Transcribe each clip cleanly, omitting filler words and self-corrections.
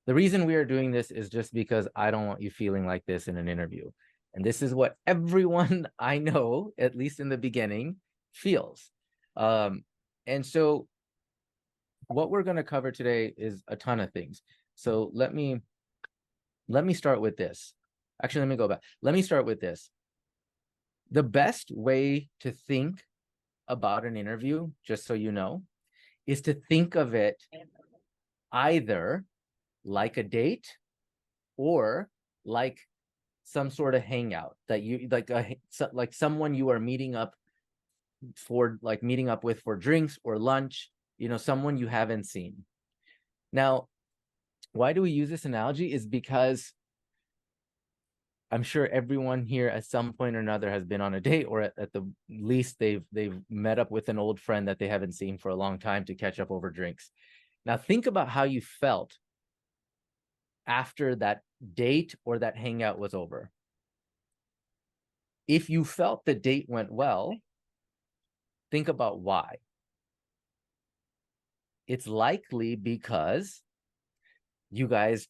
The reason we are doing this is just because I don't want you feeling like this in an interview. And this is what everyone I know, at least in the beginning, feels. And so what we're going to cover today is a ton of things. So let me start with this. Actually, let me go back. Let me start with this. The best way to think about an interview, just so you know, is to think of it either like a date or like some sort of hangout that you like someone you are meeting up with for drinks or lunch, someone you haven't seen. Now, why do we use this analogy is because I'm sure everyone here at some point or another has been on a date, or at the least they've met up with an old friend that they haven't seen for a long time to catch up over drinks. Now think about how you felt after that date or that hangout was over. If you felt the date went well, think about why. It's likely because you guys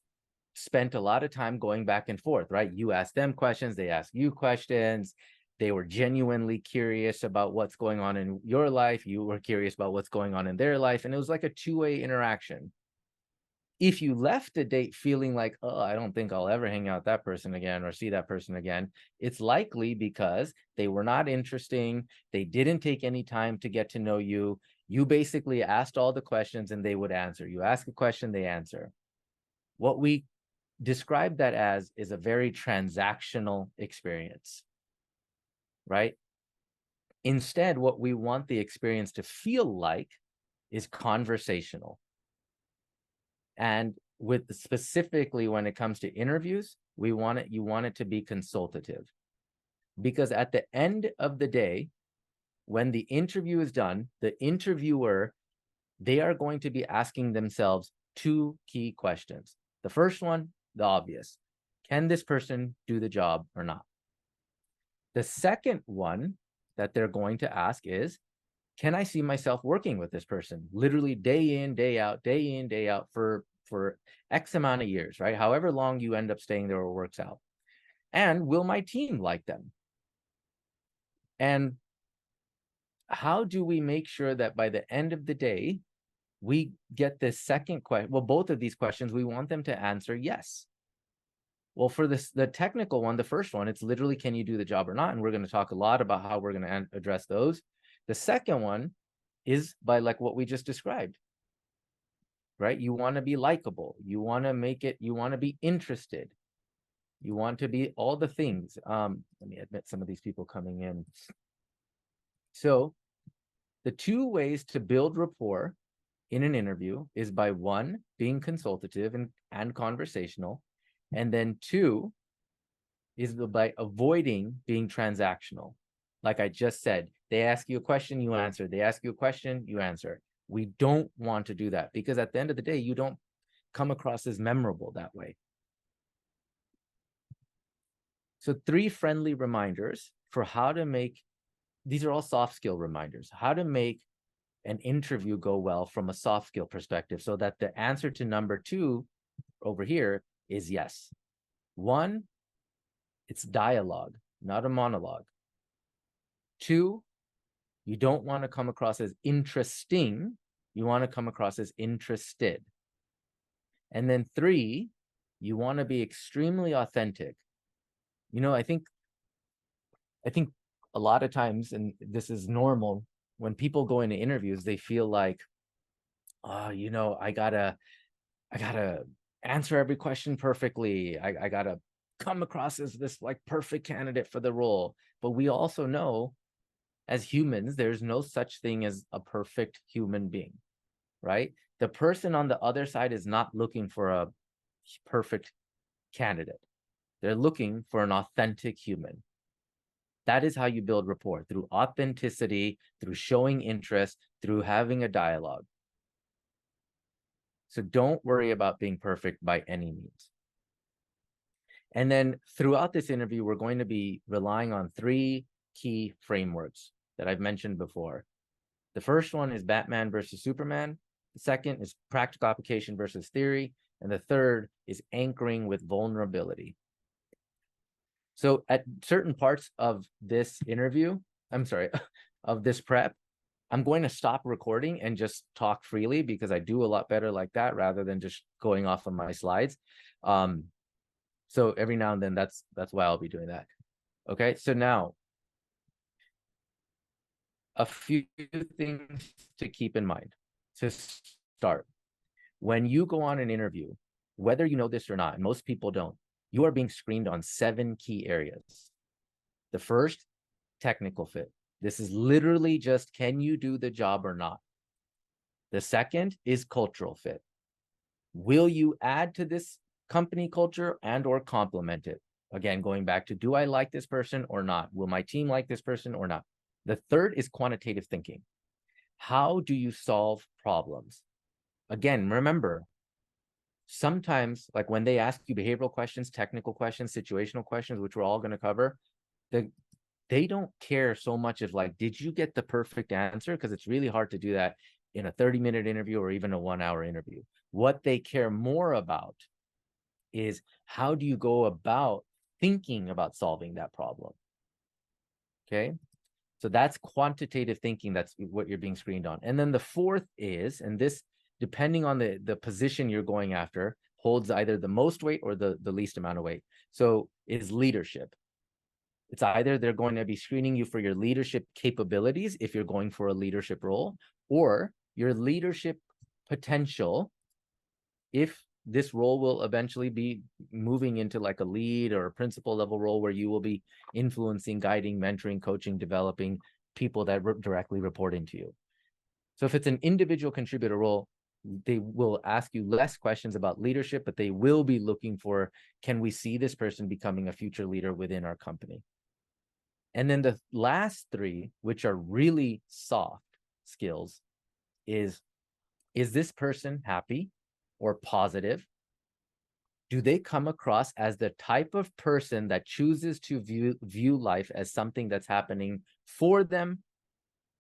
spent a lot of time going back and forth, right? You asked them questions, they asked you questions. They were genuinely curious about what's going on in your life. You were curious about what's going on in their life. And it was like a two-way interaction. If you left a date feeling like, oh, I don't think I'll ever hang out with that person again or see that person again, it's likely because they were not interesting. They didn't take any time to get to know you. You basically asked all the questions and they would answer. You ask a question, they answer. What we describe that as is a very transactional experience, right? Instead, what we want the experience to feel like is conversational. And with specifically when it comes to interviews, you want it to be consultative. Because at the end of the day, when the interview is done, the interviewer, they are going to be asking themselves two key questions. The first one, the obvious. Can this person do the job or not? The second one that they're going to ask is, can I see myself working with this person literally day in, day out for X amount of years, right? However long you end up staying there or works out. And will my team like them? And how do we make sure that by the end of the day, we get this second question? Well, both of these questions, we want them to answer yes. Well, for the technical one, the first one, it's literally, can you do the job or not? And we're going to talk a lot about how we're going to address those. The second one is by like what we just described, right? You want to be likable. You want to be interested. You want to be all the things. Let me admit some of these people coming in. So the two ways to build rapport in an interview is by one, being consultative and conversational. And then two is by avoiding being transactional. Like I just said, they ask you a question, you answer. They ask you a question, you answer. We don't want to do that because at the end of the day, you don't come across as memorable that way. So 3 friendly reminders for how to make, these are all soft skill reminders, how to make an interview go well from a soft skill perspective so that the answer to number 2 over here is yes. 1, it's dialogue, not a monologue. 2, you don't want to come across as interesting. You want to come across as interested. And then 3, you want to be extremely authentic. I think a lot of times, and this is normal, when people go into interviews, they feel like, oh, I gotta answer every question perfectly. I gotta come across as this like perfect candidate for the role. But we also know, as humans, there's no such thing as a perfect human being, right? The person on the other side is not looking for a perfect candidate. They're looking for an authentic human. That is how you build rapport, through authenticity, through showing interest, through having a dialogue. So don't worry about being perfect by any means. And then throughout this interview, we're going to be relying on 3 key frameworks that I've mentioned before. The first one is Batman versus Superman. The second is practical application versus theory. And the third is anchoring with vulnerability. So at certain parts of this interview, I'm sorry, of this prep, I'm going to stop recording and just talk freely because I do a lot better like that rather than just going off of my slides. So every now and then that's why I'll be doing that. Okay, so now a few things to keep in mind to start. When you go on an interview, whether you know this or not, and most people don't, you are being screened on 7 key areas. The first, technical fit. This is literally just, can you do the job or not? The second is cultural fit. Will you add to this company culture and or complement it? Again, going back to, do I like this person or not? Will my team like this person or not? The third is quantitative thinking. How do you solve problems? Again, remember, sometimes, like when they ask you behavioral questions, technical questions, situational questions, which we're all going to cover, they don't care so much of like, did you get the perfect answer? Because it's really hard to do that in a 30-minute interview or even a 1-hour interview. What they care more about is, how do you go about thinking about solving that problem? Okay. So that's quantitative thinking. That's what you're being screened on. And then the fourth is, and this, depending on the position you're going after, holds either the most weight or the least amount of weight. So is leadership. It's either they're going to be screening you for your leadership capabilities if you're going for a leadership role, or your leadership potential if this role will eventually be moving into like a lead or a principal level role where you will be influencing, guiding, mentoring, coaching, developing people that directly report into you. So if it's an individual contributor role, they will ask you less questions about leadership, but they will be looking for, can we see this person becoming a future leader within our company? And then the last 3, which are really soft skills, is this person happy or positive? Do they come across as the type of person that chooses to view life as something that's happening for them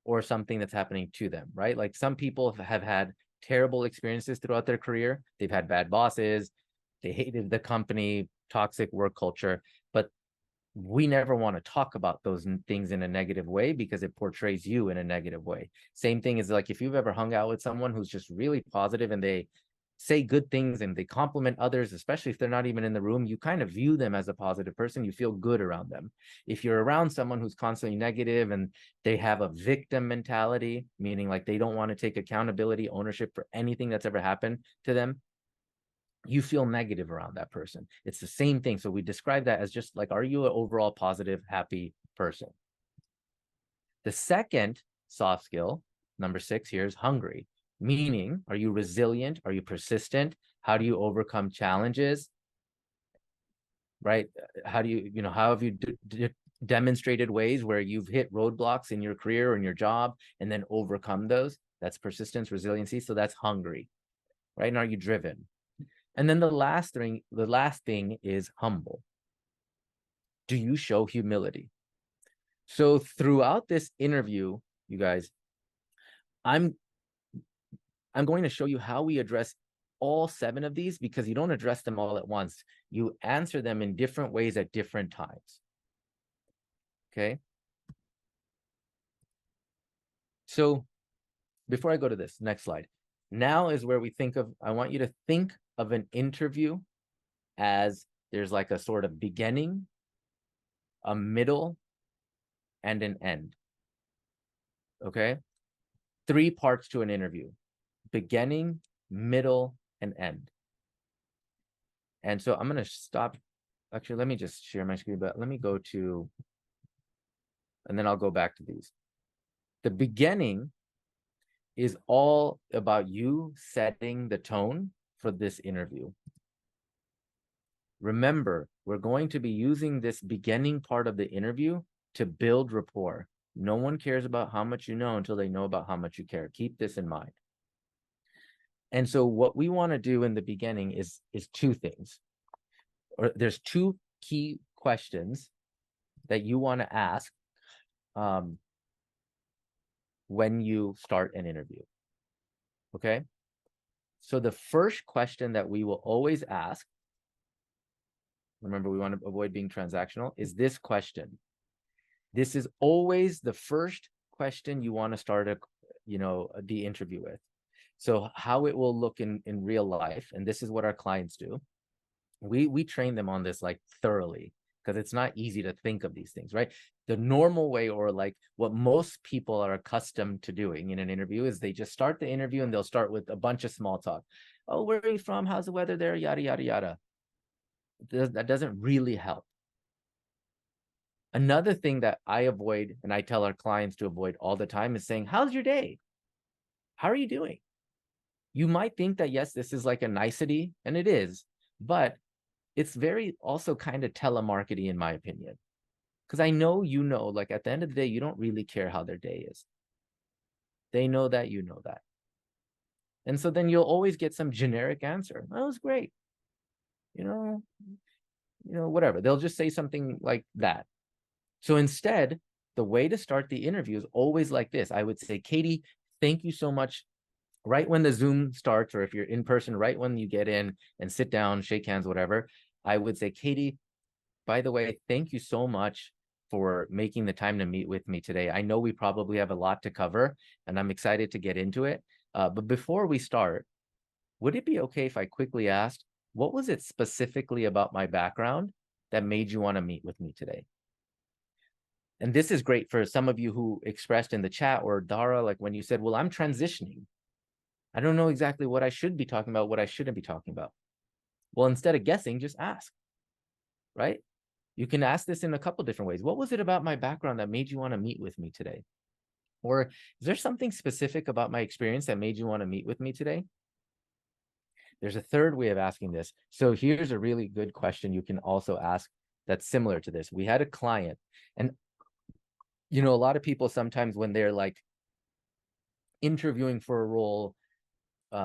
or something that's happening to them, right? Like some people have had terrible experiences throughout their career. They've had bad bosses, they hated the company, toxic work culture, but we never want to talk about those things in a negative way because it portrays you in a negative way. Same thing is like if you've ever hung out with someone who's just really positive and they say good things and they compliment others, especially if they're not even in the room, you kind of view them as a positive person. You feel good around them. If you're around someone who's constantly negative and they have a victim mentality, meaning like they don't want to take accountability, ownership for anything that's ever happened to them, you feel negative around that person. It's the same thing. So we describe that as just like, are you an overall positive, happy person? The second soft skill, number 6 here, is hungry, meaning, are you resilient? Are you persistent? How do you overcome challenges? Right? How do you, how have you demonstrated ways where you've hit roadblocks in your career or in your job and then overcome those? That's persistence, resiliency. So that's hungry, right? And are you driven? And then the last thing is humble. Do you show humility? So throughout this interview, you guys, I'm going to show you how we address all 7 of these because you don't address them all at once. You answer them in different ways at different times. Okay. So before I go to this next slide, now is where we think of, I want you to think of an interview as there's like a sort of beginning, a middle, and an end. Okay. 3 parts to an interview: beginning, middle, and end. And so I'm going to stop. Actually, let me just share my screen, but let me go to, and then I'll go back to these. The beginning is all about you setting the tone for this interview. Remember, we're going to be using this beginning part of the interview to build rapport. No one cares about how much you know until they know about how much you care. Keep this in mind. And so what we want to do in the beginning is 2 things. Or there's 2 key questions that you want to ask when you start an interview. Okay. So the first question that we will always ask, remember we want to avoid being transactional, is this question. This is always the first question you want to start the interview with. So how it will look in real life, and this is what our clients do. We train them on this like thoroughly, because it's not easy to think of these things, right? The normal way, or like what most people are accustomed to doing in an interview, is they just start the interview and they'll start with a bunch of small talk. Oh, where are you from? How's the weather there? Yada, yada, yada. That doesn't really help. Another thing that I avoid, and I tell our clients to avoid all the time, is saying, how's your day? How are you doing? You might think that, yes, this is like a nicety, and it is, but it's very also kind of telemarketing, in my opinion. Because I know, like at the end of the day, you don't really care how their day is. They know that, you know that. And so then you'll always get some generic answer. That was great. Whatever. They'll just say something like that. So instead, the way to start the interview is always like this. I would say, Katie, thank you so much. Right when the Zoom starts, or if you're in person, right when you get in and sit down, shake hands, whatever, I would say, Katie, by the way, thank you so much for making the time to meet with me today. I know we probably have a lot to cover, and I'm excited to get into it. But before we start, would it be okay if I quickly asked, what was it specifically about my background that made you want to meet with me today? And this is great for some of you who expressed in the chat, or Dara, like when you said, well, I'm transitioning. I don't know exactly what I should be talking about, what I shouldn't be talking about. Well, instead of guessing, just ask, right? You can ask this in a couple different ways. What was it about my background that made you want to meet with me today? Or is there something specific about my experience that made you want to meet with me today? There's a third way of asking this. So here's a really good question you can also ask that's similar to this. We had a client, and a lot of people sometimes when they're like interviewing for a role,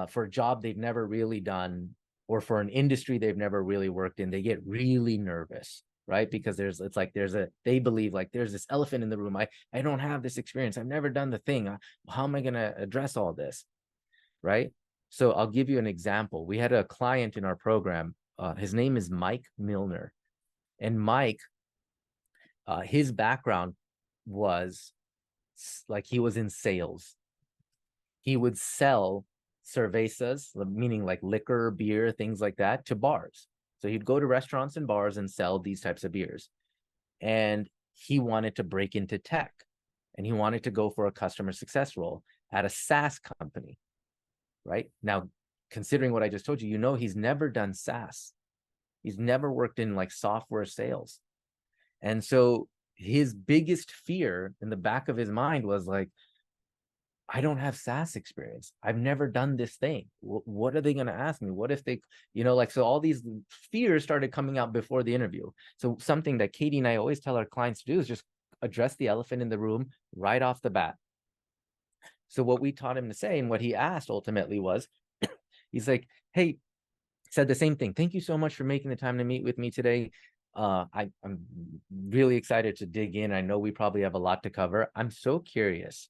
for a job they've never really done, or for an industry they've never really worked in, they get really nervous, right? Because they believe like there's this elephant in the room. I don't have this experience. I've never done the thing. How am I going to address all this, right? So I'll give you an example. We had a client in our program. His name is Mike Milner, and Mike, his background was like he was in sales. He would sell cervezas, meaning like liquor, beer, things like that, to bars. So he'd go to restaurants and bars and sell these types of beers. And he wanted to break into tech, and he wanted to go for a customer success role at a SaaS company, right? Now, considering what I just told you, he's never done SaaS. He's never worked in like software sales. And so his biggest fear in the back of his mind was like, I don't have SaaS experience. I've never done this thing. What are they going to ask me? What if they, so all these fears started coming out before the interview. So something that Katie and I always tell our clients to do is just address the elephant in the room right off the bat. So what we taught him to say, and what he asked ultimately was, he's like, hey, said the same thing. Thank you so much for making the time to meet with me today. I'm really excited to dig in. I know we probably have a lot to cover. I'm so curious.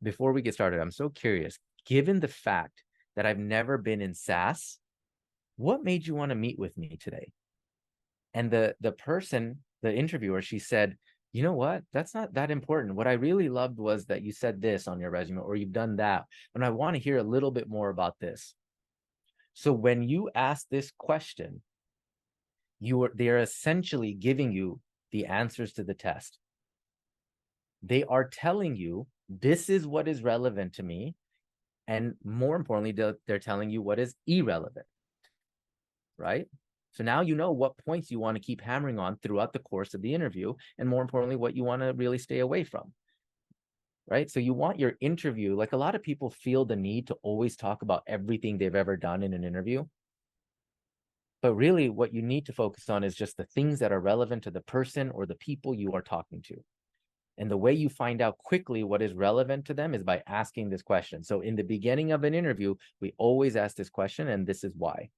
Before we get started, I'm so curious, given the fact that I've never been in SaaS, what made you want to meet with me today? And the interviewer, she said, you know what? That's not that important. What I really loved was that you said this on your resume, or you've done that. And I want to hear a little bit more about this. So when you ask this question, they're essentially giving you the answers to the test. They are telling you, this is what is relevant to me. And more importantly, they're telling you what is irrelevant, right? So now you know what points you want to keep hammering on throughout the course of the interview, and more importantly, what you want to really stay away from, right? So you want your interview, like a lot of people feel the need to always talk about everything they've ever done in an interview. But really what you need to focus on is just the things that are relevant to the person or the people you are talking to. And the way you find out quickly what is relevant to them is by asking this question. So in the beginning of an interview, we always ask this question, and this is why.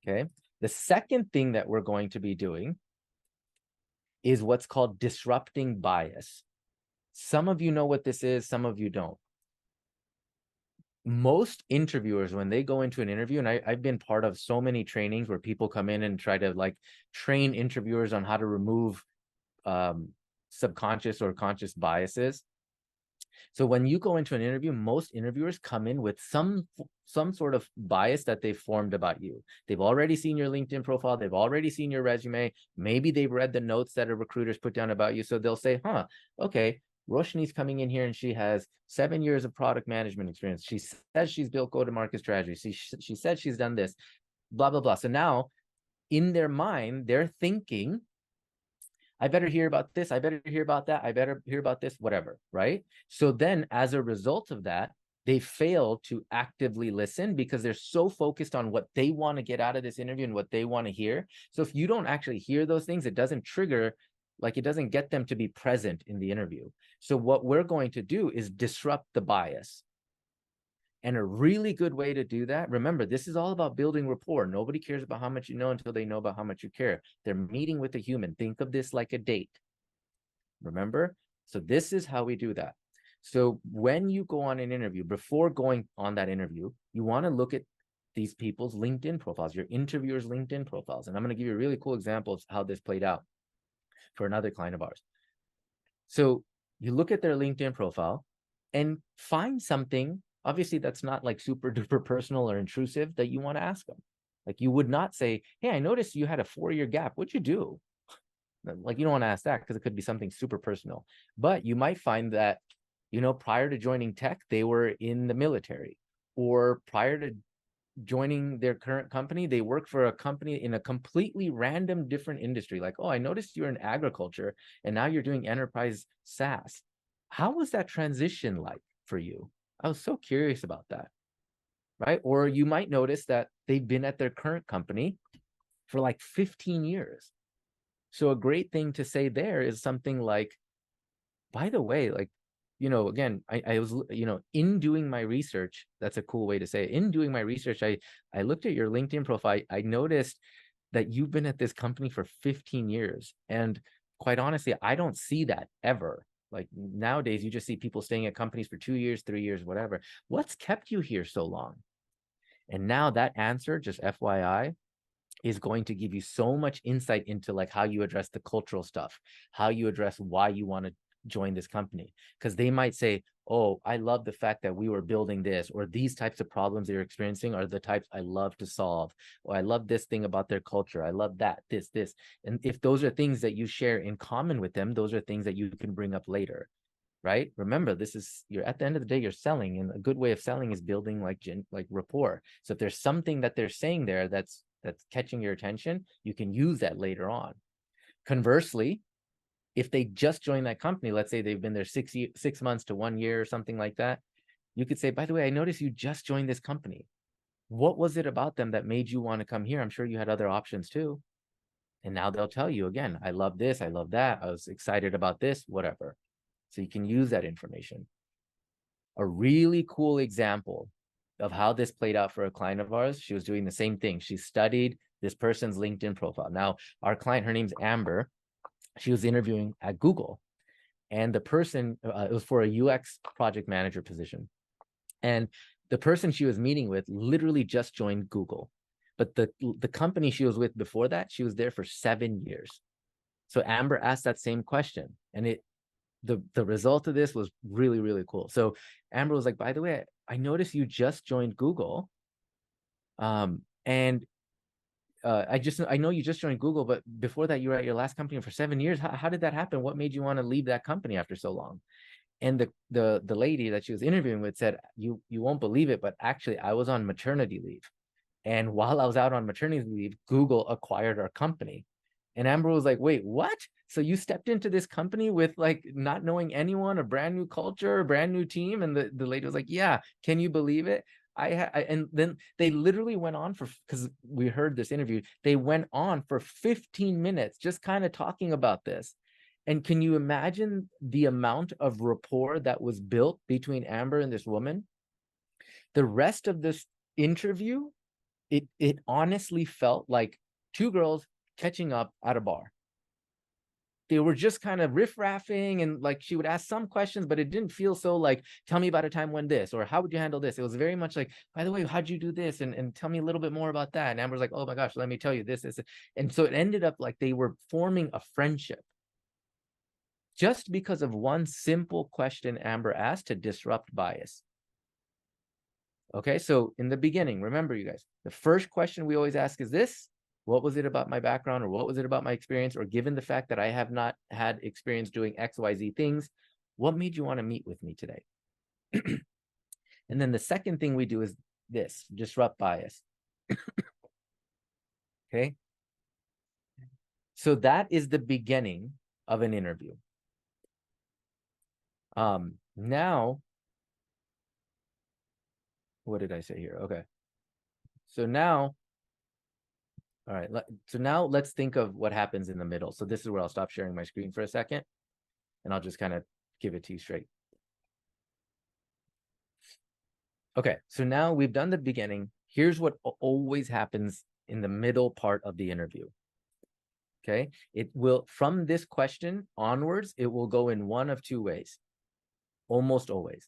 Okay. The second thing that we're going to be doing is what's called disrupting bias. Some of you know what this is, some of you don't. most interviewers, when they go into an interview, and I've been part of so many trainings where people come in and try to like train interviewers on how to remove subconscious or conscious biases. So when you go into an interview, most interviewers come in with some sort of bias that they've formed about you. They've already seen your LinkedIn profile. They've already seen your resume. Maybe they've read the notes that a recruiter's put down about you. So they'll say, huh, okay, Roshni's coming in here and she has 7 years of product management experience. She says she's built go-to-market strategy. She said she's done this, blah, blah, blah. So now in their mind, they're thinking, I better hear about this. I better hear about that. I better hear about this, whatever, right? So then as a result of that, they fail to actively listen because they're so focused on what they want to get out of this interview and what they want to hear. So if you don't actually hear those things, it doesn't trigger, like it doesn't get them to be present in the interview. So what we're going to do is disrupt the bias. And a really good way to do that, remember, this is all about building rapport. Nobody cares about how much you know until they know about how much you care. They're meeting with a human. Think of this like a date. Remember? So this is how we do that. So when you go on an interview, before going on that interview, you want to look at these people's LinkedIn profiles, your interviewers' LinkedIn profiles. And I'm going to give you a really cool example of how this played out for another client of ours. So you look at their LinkedIn profile and find something, obviously that's not like super duper personal or intrusive, that you want to ask them. Like you would not say, hey, I noticed you had a 4-year gap. What'd you do? Like you don't want to ask that because it could be something super personal. But you might find that, you know, prior to joining tech, they were in the military, or prior to joining their current company, they work for a company in a completely random different industry. Like, oh, I noticed you're in agriculture and now you're doing enterprise SaaS. How was that transition like for you? I was so curious about that, right? Or you might notice that they've been at their current company for like 15 years. So a great thing to say there is something like, by the way, like, you know, again, I was, you know, in doing my research, that's a cool way to say it. In doing my research, I looked at your LinkedIn profile. I noticed that you've been at this company for 15 years. And quite honestly, I don't see that ever. Like nowadays, you just see people staying at companies for 2 years, 3 years, whatever. What's kept you here so long? And now that answer, just FYI, is going to give you so much insight into like how you address the cultural stuff, how you address why you want to join this company. Because they might say, oh, I love the fact that we were building this, or these types of problems they're experiencing are the types I love to solve, or I love this thing about their culture. I love that, this. And if those are things that you share in common with them, those are things that you can bring up later. Right? Remember, this is, you're at the end of the day, you're selling, and a good way of selling is building like rapport. So if there's something that they're saying there that's catching your attention, you can use that later on. Conversely, if they just joined that company, let's say they've been there 6 months to 1 year or something like that, you could say, by the way, I noticed you just joined this company. What was it about them that made you want to come here? I'm sure you had other options too. And now they'll tell you again, I love this, I love that, I was excited about this, whatever. So you can use that information. A really cool example of how this played out for a client of ours, she was doing the same thing. She studied this person's LinkedIn profile. Now, our client, her name's Amber. She was interviewing at Google. And the person, it was for a UX project manager position. And the person she was meeting with literally just joined Google. But the company she was with before that, she was there for 7 years. So Amber asked that same question. And the result of this was really, really cool. So Amber was like, by the way, I noticed you just joined Google. And I know you just joined Google, but before that, you were at your last company for 7 years. How did that happen? What made you want to leave that company after so long? And the lady that she was interviewing with said, you won't believe it, but actually I was on maternity leave. And while I was out on maternity leave, Google acquired our company. And Amber was like, wait, what? So you stepped into this company with like not knowing anyone, a brand new culture, a brand new team? And the lady was like, yeah, can you believe it? And then they literally went on for, because we heard this interview, they went on for 15 minutes just kind of talking about this. And can you imagine the amount of rapport that was built between Amber and this woman? The rest of this interview, it honestly felt like two girls catching up at a bar. they were just kind of riff-raffing, and like she would ask some questions, but it didn't feel so like, tell me about a time when this, or how would you handle this? It was very much like, by the way, how'd you do this? And tell me a little bit more about that. And Amber's like, oh my gosh, let me tell you this. And so it ended up like they were forming a friendship just because of one simple question Amber asked to disrupt bias. Okay, so in the beginning, remember you guys, the first question we always ask is this: what was it about my background, or what was it about my experience, or given the fact that I have not had experience doing XYZ things, what made you want to meet with me today? And then the second thing we do is this: disrupt bias. Okay, so that is the beginning of an interview. Now, what did I say here? Okay, so now, all right, so now let's think of what happens in the middle. So this is where I'll stop sharing my screen for a second, and I'll just kind of give it to you straight. Okay, so now we've done the beginning. Here's what always happens in the middle part of the interview. Okay, it will, from this question onwards, it will go in one of two ways, almost always.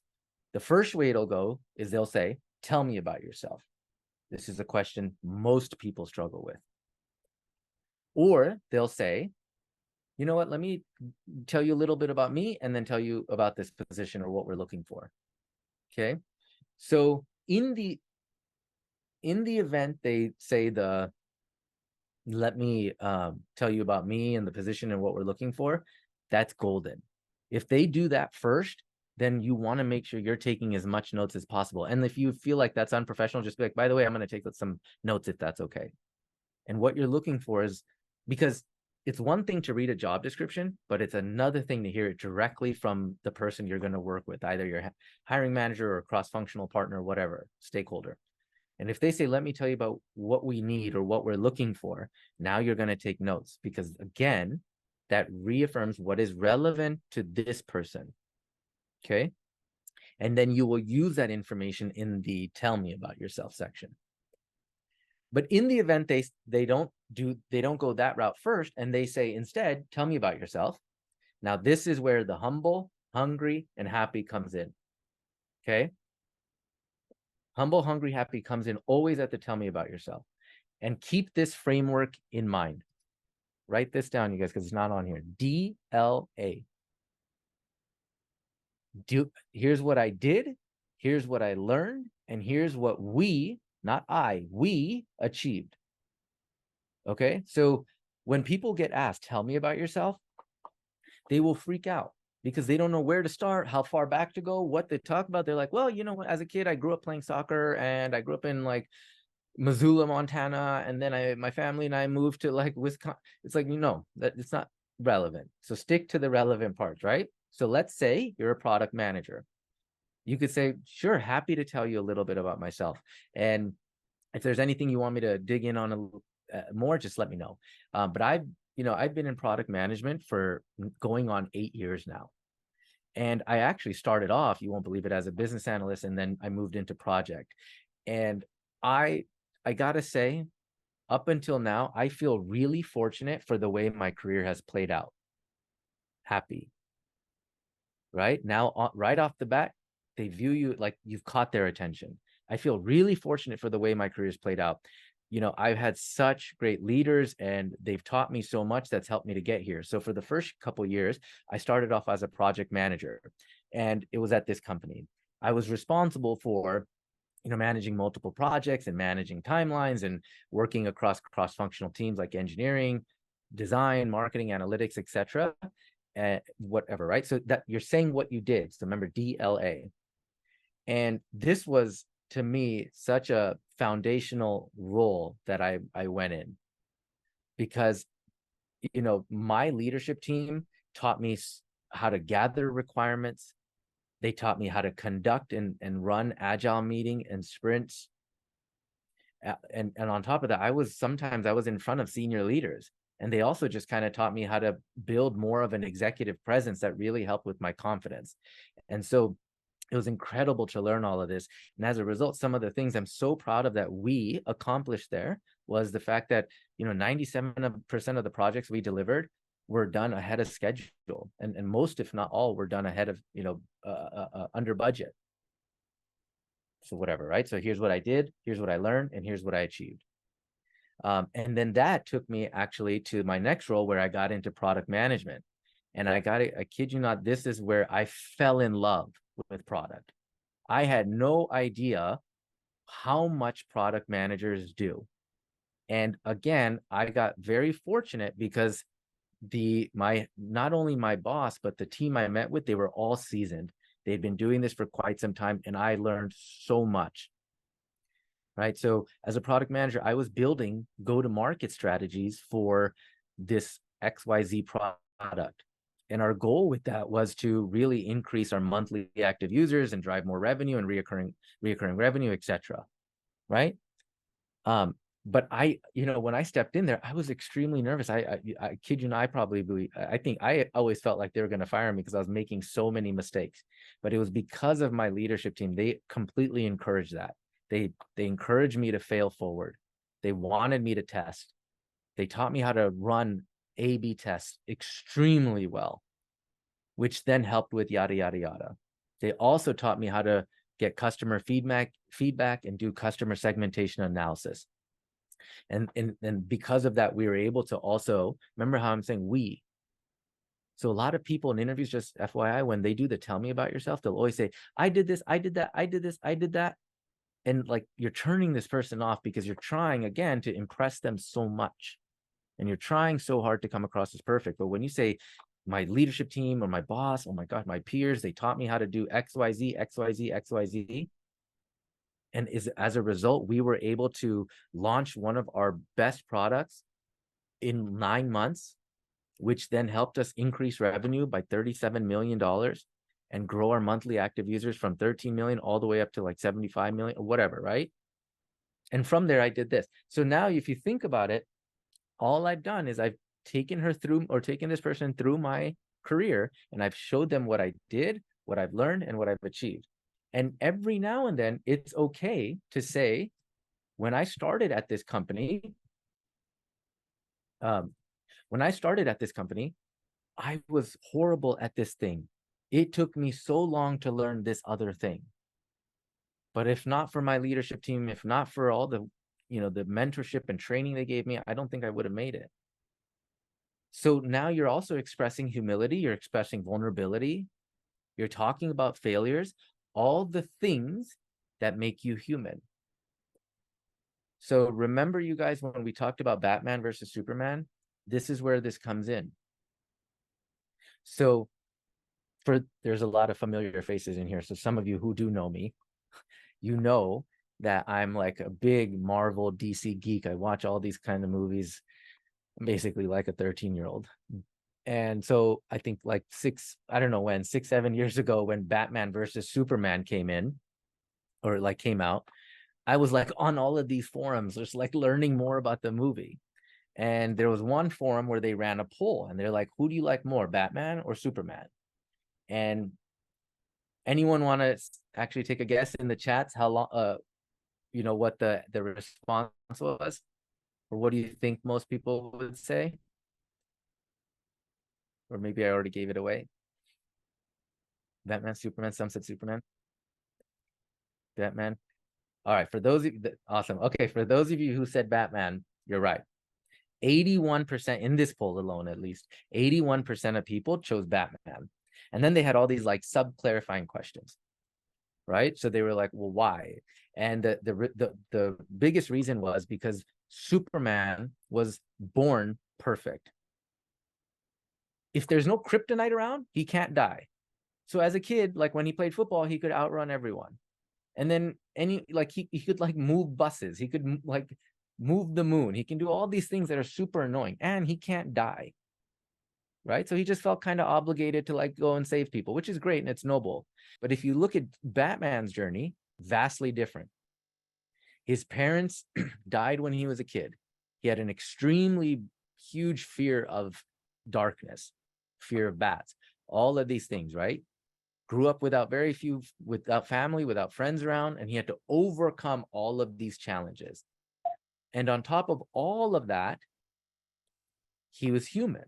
The first way it'll go is they'll say, tell me about yourself. This is a question most people struggle with. Or they'll say, you know what, let me tell you a little bit about me and then tell you about this position or what we're looking for. Okay, so in the event they say let me tell you about me and the position and what we're looking for, that's golden. If they do that first, then you want to make sure you're taking as much notes as possible. And if you feel like that's unprofessional, just be like, by the way, I'm going to take some notes if that's okay. And what you're looking for is, because it's one thing to read a job description, but it's another thing to hear it directly from the person you're going to work with, either your hiring manager or cross-functional partner, whatever, stakeholder. And if they say, let me tell you about what we need or what we're looking for, now you're going to take notes, because again, that reaffirms what is relevant to this person. Okay. And then you will use that information in the tell me about yourself section. But in the event they don't go that route first, and they say instead, tell me about yourself. Now, this is where the humble, hungry, and happy comes in. Okay. Humble, hungry, happy comes in always at the tell me about yourself. And keep this framework in mind. Write this down, you guys, because it's not on here. DLA. Here's what I did, here's what I learned, and here's what we, not I, we achieved. Okay, so when people get asked, tell me about yourself, they will freak out because they don't know where to start, how far back to go, what they talk about. They're like, well, you know what, as a kid, I grew up playing soccer, and I grew up in like Missoula, Montana, and then my family and I moved to like Wisconsin. It's like, you know, that it's not relevant. So stick to the relevant parts, right? So let's say you're a product manager. You could say, sure, happy to tell you a little bit about myself. And if there's anything you want me to dig in on more, just let me know. But I've been in product management for going on 8 years now. And I actually started off, you won't believe it, as a business analyst, and then I moved into project. And I gotta say, up until now, I feel really fortunate for the way my career has played out. Happy. Right now, right off the bat, they view you like you've caught their attention. I feel really fortunate for the way my career's played out. You know, I've had such great leaders, and they've taught me so much that's helped me to get here. So for the first couple of years, I started off as a project manager, and it was at this company. I was responsible for, managing multiple projects and managing timelines and working across cross-functional teams like engineering, design, marketing, analytics, etc. Whatever, right? So that you're saying what you did. So remember, DLA. And this was, to me, such a foundational role that I went in, because, my leadership team taught me how to gather requirements. They taught me how to conduct and run agile meeting and sprints. And on top of that, I was in front of senior leaders, and they also just kind of taught me how to build more of an executive presence that really helped with my confidence. And so it was incredible to learn all of this. And as a result, some of the things I'm so proud of that we accomplished there was the fact that, 97% of the projects we delivered, were done ahead of schedule, and most, if not all, were done ahead of, under budget. So whatever, right? So here's what I did, here's what I learned, and here's what I achieved. And then that took me actually to my next role, where I got into product management. And I kid you not, this is where I fell in love with product. I had no idea how much product managers do. And again, I got very fortunate because not only my boss, but the team I met with, they were all seasoned. They'd been doing this for quite some time, and I learned so much. Right. So as a product manager, I was building go-to-market strategies for this XYZ product. And our goal with that was to really increase our monthly active users and drive more revenue and reoccurring revenue, etc. Right. But when I stepped in there, I was extremely nervous. I kid you not, I think I always felt like they were going to fire me because I was making so many mistakes. But it was because of my leadership team. They completely encouraged that. They encouraged me to fail forward. They wanted me to test. They taught me how to run A/B tests extremely well, which then helped with yada yada yada. They also taught me how to get customer feedback and do customer segmentation analysis. And because of that, we were able to also, remember how I'm saying we. So a lot of people in interviews, just FYI, when they do the tell me about yourself, they'll always say, I did this, I did that, I did this, I did that. And like, you're turning this person off because you're trying again to impress them so much. And you're trying so hard to come across as perfect. But when you say my leadership team or my boss, oh my God, my peers, they taught me how to do XYZ, XYZ, XYZ. And as a result, we were able to launch one of our best products in 9 months, which then helped us increase revenue by $37 million and grow our monthly active users from 13 million all the way up to like 75 million or whatever, right? And from there, I did this. So now if you think about it, all I've done is I've taken this person through my career, and I've showed them what I did, what I've learned, and what I've achieved. And every now and then, it's okay to say, when I started at this company, I was horrible at this thing. It took me so long to learn this other thing. But if not for my leadership team, if not for all the mentorship and training they gave me, I don't think I would have made it. So now you're also expressing humility, you're expressing vulnerability, you're talking about failures, all the things that make you human. So remember, you guys, when we talked about Batman versus Superman, this is where this comes in. So there's a lot of familiar faces in here. So some of you who do know me, you know that I'm like a big Marvel DC geek. I watch all these kind of movies, basically like a 13-year-old. And so I think like 6-7 years ago, when Batman versus Superman came out, I was like on all of these forums, just like learning more about the movie. And there was one forum where they ran a poll, and they're like, who do you like more, Batman or Superman? And anyone want to actually take a guess in the chats how long, what the response was? Or what do you think most people would say? Or maybe I already gave it away. Batman, Superman, some said Superman. Batman. All right, for those of you awesome. Okay, for those of you who said Batman, you're right. 81% in this poll alone, at least 81% of people chose Batman. And then they had all these like sub-clarifying questions, right? So they were like, well, why? And the biggest reason was because Superman was born perfect. If there's no kryptonite around, he can't die. So as a kid, like when he played football, he could outrun everyone. And then he could like move buses. He could like move the moon. He can do all these things that are super annoying, and he can't die. Right. So he just felt kind of obligated to like go and save people, which is great and it's noble. But if you look at Batman's journey, vastly different. His parents died when he was a kid. He had an extremely huge fear of darkness, fear of bats, all of these things, right? Grew up without family, without friends around, and he had to overcome all of these challenges. And on top of all of that, he was human.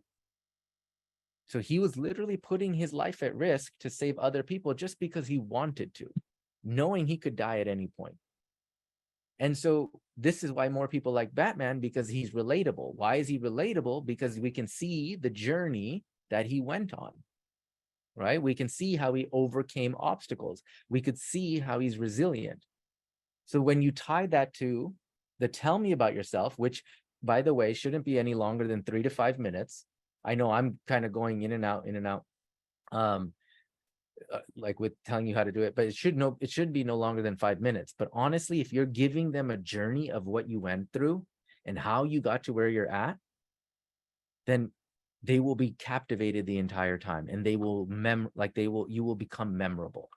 So he was literally putting his life at risk to save other people just because he wanted to, knowing he could die at any point. And so this is why more people like Batman, because he's relatable. Why is he relatable? Because we can see the journey that he went on, right? We can see how he overcame obstacles. We could see how he's resilient. So when you tie that to the tell me about yourself, which by the way, shouldn't be any longer than 3 to 5 minutes. I know I'm kind of going in and out, um, like with telling you how to do it, but it should be no longer than 5 minutes. But honestly, if you're giving them a journey of what you went through and how you got to where you're at, then they will be captivated the entire time, and they will you will become memorable.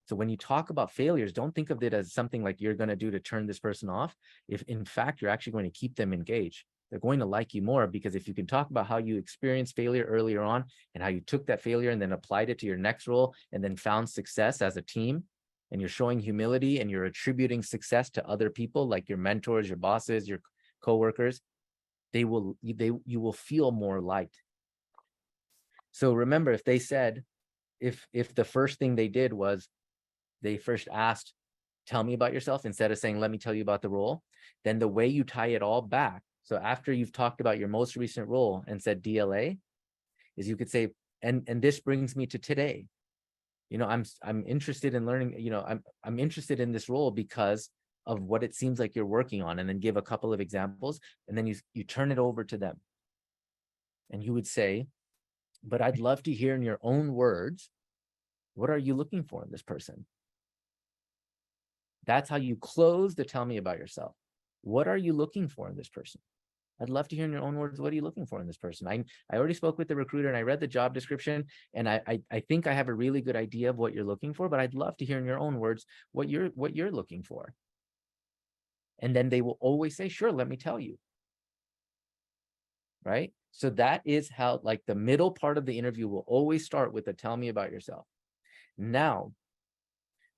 So when you talk about failures, don't think of it as something like you're going to do to turn this person off. If in fact, you're actually going to keep them engaged, they're going to like you more, because if you can talk about how you experienced failure earlier on and how you took that failure and then applied it to your next role and then found success as a team, and you're showing humility and you're attributing success to other people like your mentors, your bosses, your coworkers, you will feel more liked. So remember, if they said, if the first thing they did was they first asked, tell me about yourself, instead of saying, let me tell you about the role, then the way you tie it all back. So after you've talked about your most recent role and said DLA, is you could say, and this brings me to today. I'm interested in learning, I'm interested in this role because of what it seems like you're working on, and then give a couple of examples, and then you turn it over to them. And you would say, but I'd love to hear in your own words, what are you looking for in this person? That's how you close the tell me about yourself. What are you looking for in this person? I'd love to hear in your own words, what are you looking for in this person? I already spoke with the recruiter and I read the job description, and I think I have a really good idea of what you're looking for, but I'd love to hear in your own words what you're looking for. And then they will always say, sure, let me tell you. Right? So that is how, like, the middle part of the interview will always start with a tell me about yourself. Now,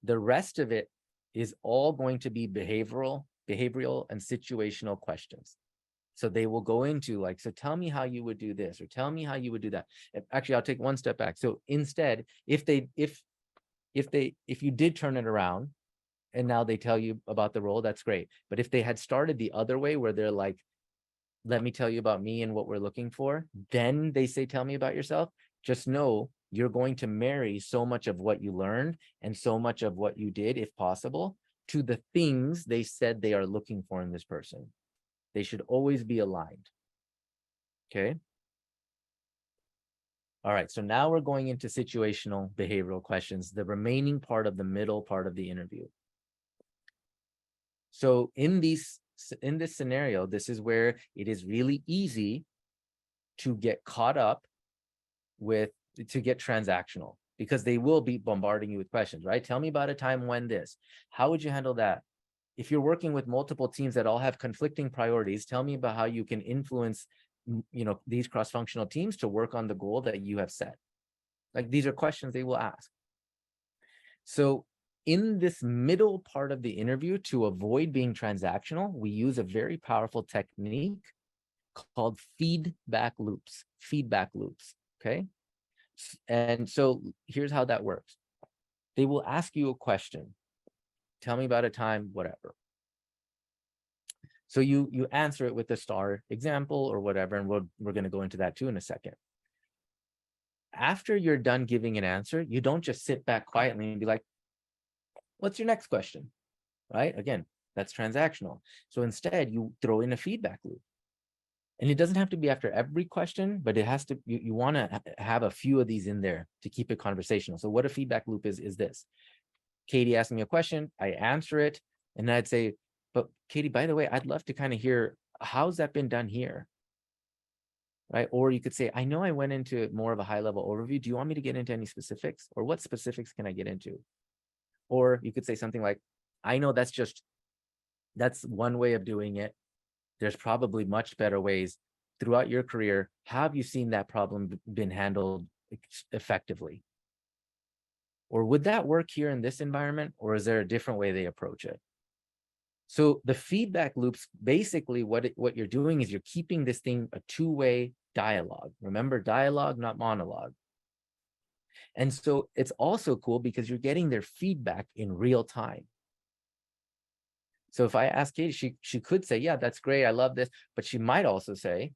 the rest of it is all going to be behavioral and situational questions. So they will go into like, so tell me how you would do this, or tell me how you would do that. Actually, I'll take one step back. So instead, if you did turn it around and now they tell you about the role, that's great. But if they had started the other way, where they're like, let me tell you about me and what we're looking for, then they say, tell me about yourself, just know you're going to marry so much of what you learned and so much of what you did, if possible, to the things they said they are looking for in this person. They should always be aligned. Okay. All right. So now we're going into situational behavioral questions, the remaining part of the middle part of the interview. So in this scenario, this is where it is really easy to get caught up to get transactional, because they will be bombarding you with questions, right? Tell me about a time when this, how would you handle that? If you're working with multiple teams that all have conflicting priorities, tell me about how you can influence, these cross-functional teams to work on the goal that you have set. Like, these are questions they will ask. So in this middle part of the interview, to avoid being transactional, we use a very powerful technique called feedback loops. Okay. And so here's how that works. They will ask you a question. Tell me about a time, whatever. So you answer it with a star example or whatever, and we're going to go into that too in a second. After you're done giving an answer, you don't just sit back quietly and be like, what's your next question? Right? Again, that's transactional. So instead, you throw in a feedback loop. And it doesn't have to be after every question, but it has to, you want to have a few of these in there to keep it conversational. So what a feedback loop is this. Katie asked me a question, I answer it, and then I'd say, but Katie, by the way, I'd love to kind of hear, how's that been done here? Right? Or you could say, I know I went into more of a high level overview. Do you want me to get into any specifics, or what specifics can I get into? Or you could say something like, I know that's one way of doing it. There's probably much better ways. Throughout your career, how have you seen that problem been handled effectively? Or would that work here in this environment? Or is there a different way they approach it? So the feedback loops, basically what you're doing is you're keeping this thing a two-way dialogue. Remember, dialogue, not monologue. And so it's also cool because you're getting their feedback in real time. So if I ask Katie, she could say, yeah, that's great, I love this. But she might also say,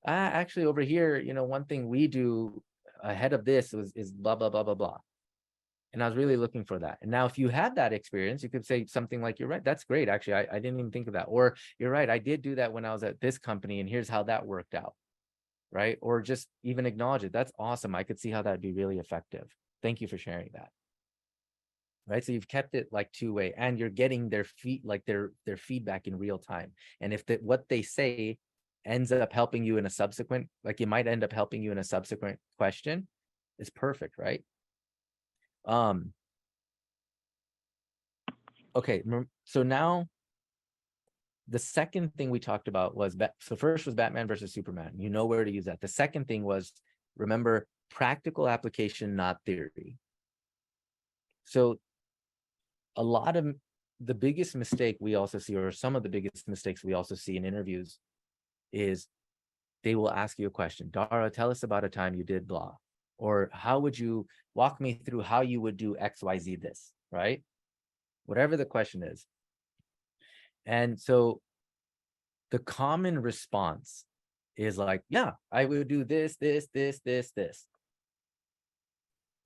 actually over here, one thing we do ahead of this is blah, blah, blah, blah, blah. And I was really looking for that. And now if you had that experience, you could say something like, you're right, that's great. Actually, I didn't even think of that. Or you're right, I did do that when I was at this company and here's how that worked out. Right. Or just even acknowledge it. That's awesome. I could see how that'd be really effective. Thank you for sharing that. Right. So you've kept it like two-way and you're getting their their feedback in real time. And if what they say ends up helping you in a subsequent, like it might end up helping you in a subsequent question, it's perfect, right? Okay, so now the second thing we talked about was, so first was Batman versus Superman. You know where to use that. The second thing was, remember, practical application, not theory. So a lot of the biggest mistake we also see, or some of the biggest mistakes we also see in interviews, is they will ask you a question. Dara, tell us about a time you did blah. Or how would you walk me through how you would do XYZ this, right? Whatever the question is. And so the common response is like, yeah, I would do this, this, this, this, this.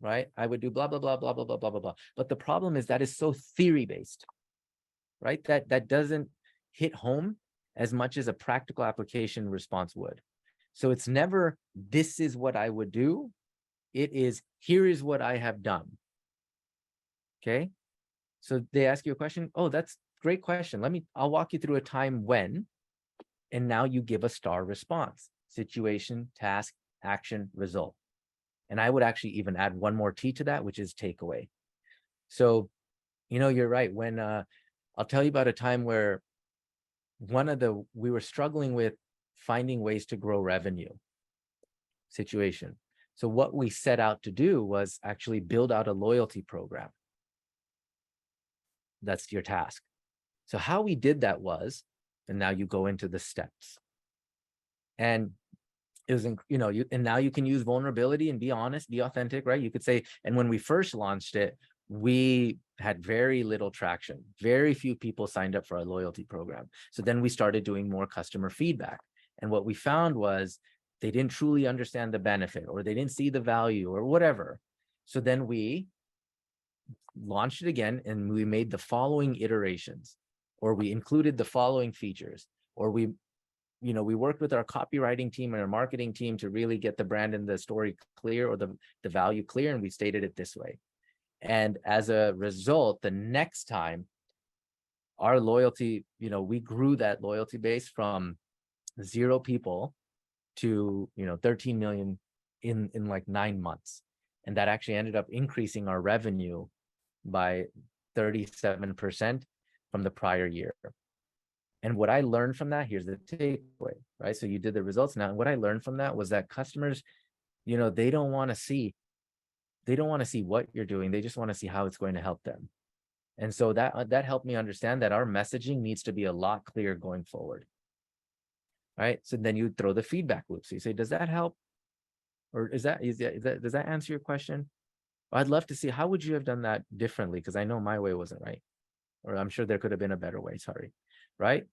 Right? I would do blah, blah, blah, blah, blah, blah, blah, blah, blah. But the problem is that is so theory-based, right? That doesn't hit home as much as a practical application response would. So it's never, this is what I would do. It is, here is what I have done. Okay. So they ask you a question. Oh, that's a great question. I'll walk you through a time when, and now you give a star response: situation, task, action, result. And I would actually even add one more T to that, which is takeaway. So, you're right. When I'll tell you about a time where we were struggling with finding ways to grow revenue situation. So what we set out to do was actually build out a loyalty program. That's your task. So how we did that was, and now you go into the steps. And it was, and now you can use vulnerability and be honest, be authentic, right? You could say, and when we first launched it, we had very little traction. Very few people signed up for our loyalty program. So then we started doing more customer feedback. And what we found was they didn't truly understand the benefit, or they didn't see the value, or whatever. So then we launched it again and we made the following iterations, or we included the following features, or we worked with our copywriting team and our marketing team to really get the brand and the story clear, or the value clear, and we stated it this way. And as a result, the next time our loyalty, we grew that loyalty base from 0 people to 13 million in like 9 months. And that actually ended up increasing our revenue by 37% from the prior year. And what I learned from that, here's the takeaway, right? So you did the results now. And what I learned from that was that customers, they don't want to see what you're doing. They just want to see how it's going to help them. And so that helped me understand that our messaging needs to be a lot clearer going forward. Right. So then you throw the feedback loop. So you say, does that help? Or does that answer your question? I'd love to see, how would you have done that differently? Because I know my way wasn't right. Or I'm sure there could have been a better way. Sorry. Right.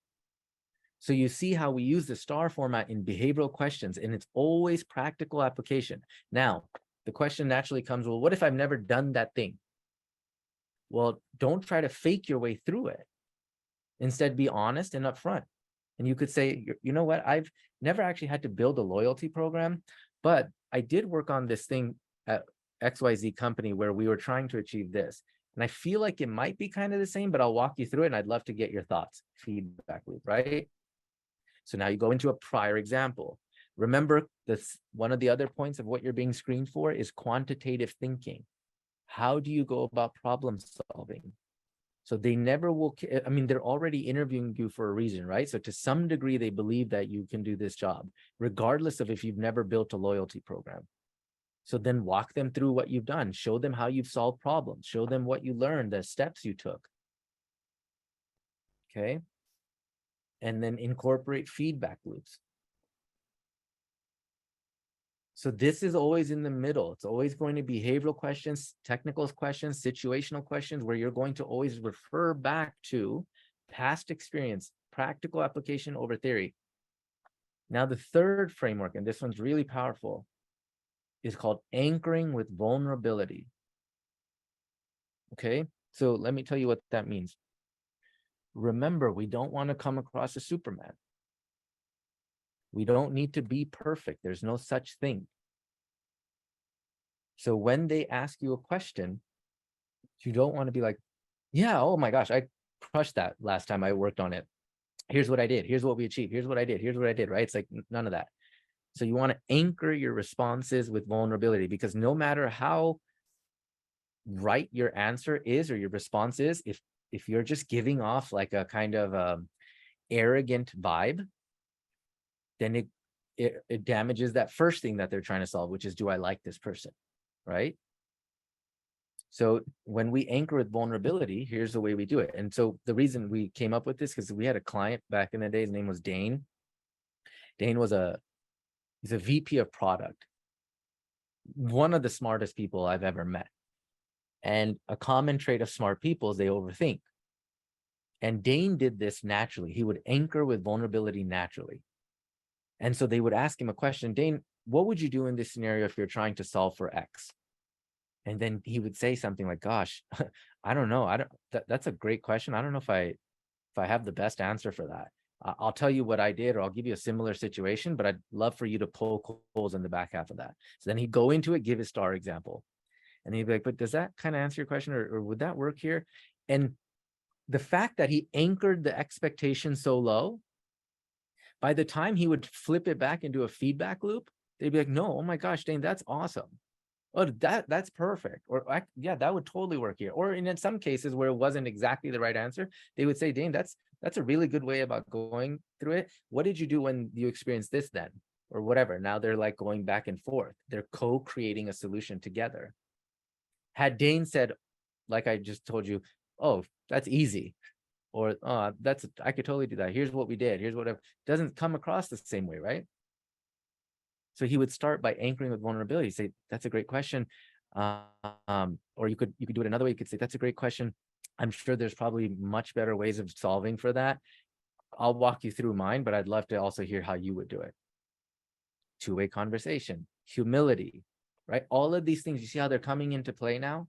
So you see how we use the STAR format in behavioral questions, and it's always practical application. Now, the question naturally comes, well, what if I've never done that thing? Well, don't try to fake your way through it. Instead, be honest and upfront. And you could say, you know what, I've never actually had to build a loyalty program, but I did work on this thing at XYZ company where we were trying to achieve this. And I feel like it might be kind of the same, but I'll walk you through it and I'd love to get your thoughts. Feedback loop, right? So now you go into a prior example. Remember, one of the other points of what you're being screened for is quantitative thinking. How do you go about problem solving? So they never will, they're already interviewing you for a reason, right? So to some degree, they believe that you can do this job, regardless of if you've never built a loyalty program. So then walk them through what you've done. Show them how you've solved problems. Show them what you learned, the steps you took. Okay. And then incorporate feedback loops. So this is always in the middle. It's always going to be behavioral questions, technical questions, situational questions, where you're going to always refer back to past experience, practical application over theory. Now, the third framework, and this one's really powerful, is called anchoring with vulnerability. Okay, so let me tell you what that means. Remember, we don't want to come across as Superman. We don't need to be perfect. There's no such thing. So when they ask you a question, you don't want to be like, yeah, oh my gosh, I crushed that last time I worked on it. Here's what I did. Here's what we achieved. Here's what I did. Here's what I did, right? It's like none of that. So you want to anchor your responses with vulnerability, because no matter how right your answer is or your response is, if you're just giving off like a kind of arrogant vibe, then it damages that first thing that they're trying to solve, which is, do I like this person, right? So when we anchor with vulnerability, here's the way we do it. And so the reason we came up with this, because we had a client back in the day, his name was Dane. Dane was he's a VP of product, one of the smartest people I've ever met. And a common trait of smart people is they overthink. And Dane did this naturally. He would anchor with vulnerability naturally. And so they would ask him a question, Dane, what would you do in this scenario if you're trying to solve for X? And then he would say something like, gosh, I don't know. That's a great question. I don't know if I have the best answer for that. I'll tell you what I did, or I'll give you a similar situation, but I'd love for you to pull holes in the back half of that. So then he'd go into it, give his star example. And he'd be like, but does that kind of answer your question, or would that work here? And the fact that he anchored the expectation so low, by the time he would flip it back into a feedback loop, they'd be like, no, oh my gosh, Dane, that's awesome. Oh, that's perfect. Or yeah, that would totally work here. Or in some cases where it wasn't exactly the right answer, they would say, Dane, that's a really good way about going through it. What did you do when you experienced this then? Or whatever. Now they're like going back and forth. They're co-creating a solution together. Had Dane said, like I just told you, oh, that's easy. Or I could totally do that. Here's what we did. Here's whatever. Doesn't come across the same way, right? So he would start by anchoring with vulnerability. Say, that's a great question. Or you could do it another way. You could say, that's a great question. I'm sure there's probably much better ways of solving for that. I'll walk you through mine, but I'd love to also hear how you would do it. Two-way conversation, humility, right? All of these things, you see how they're coming into play now?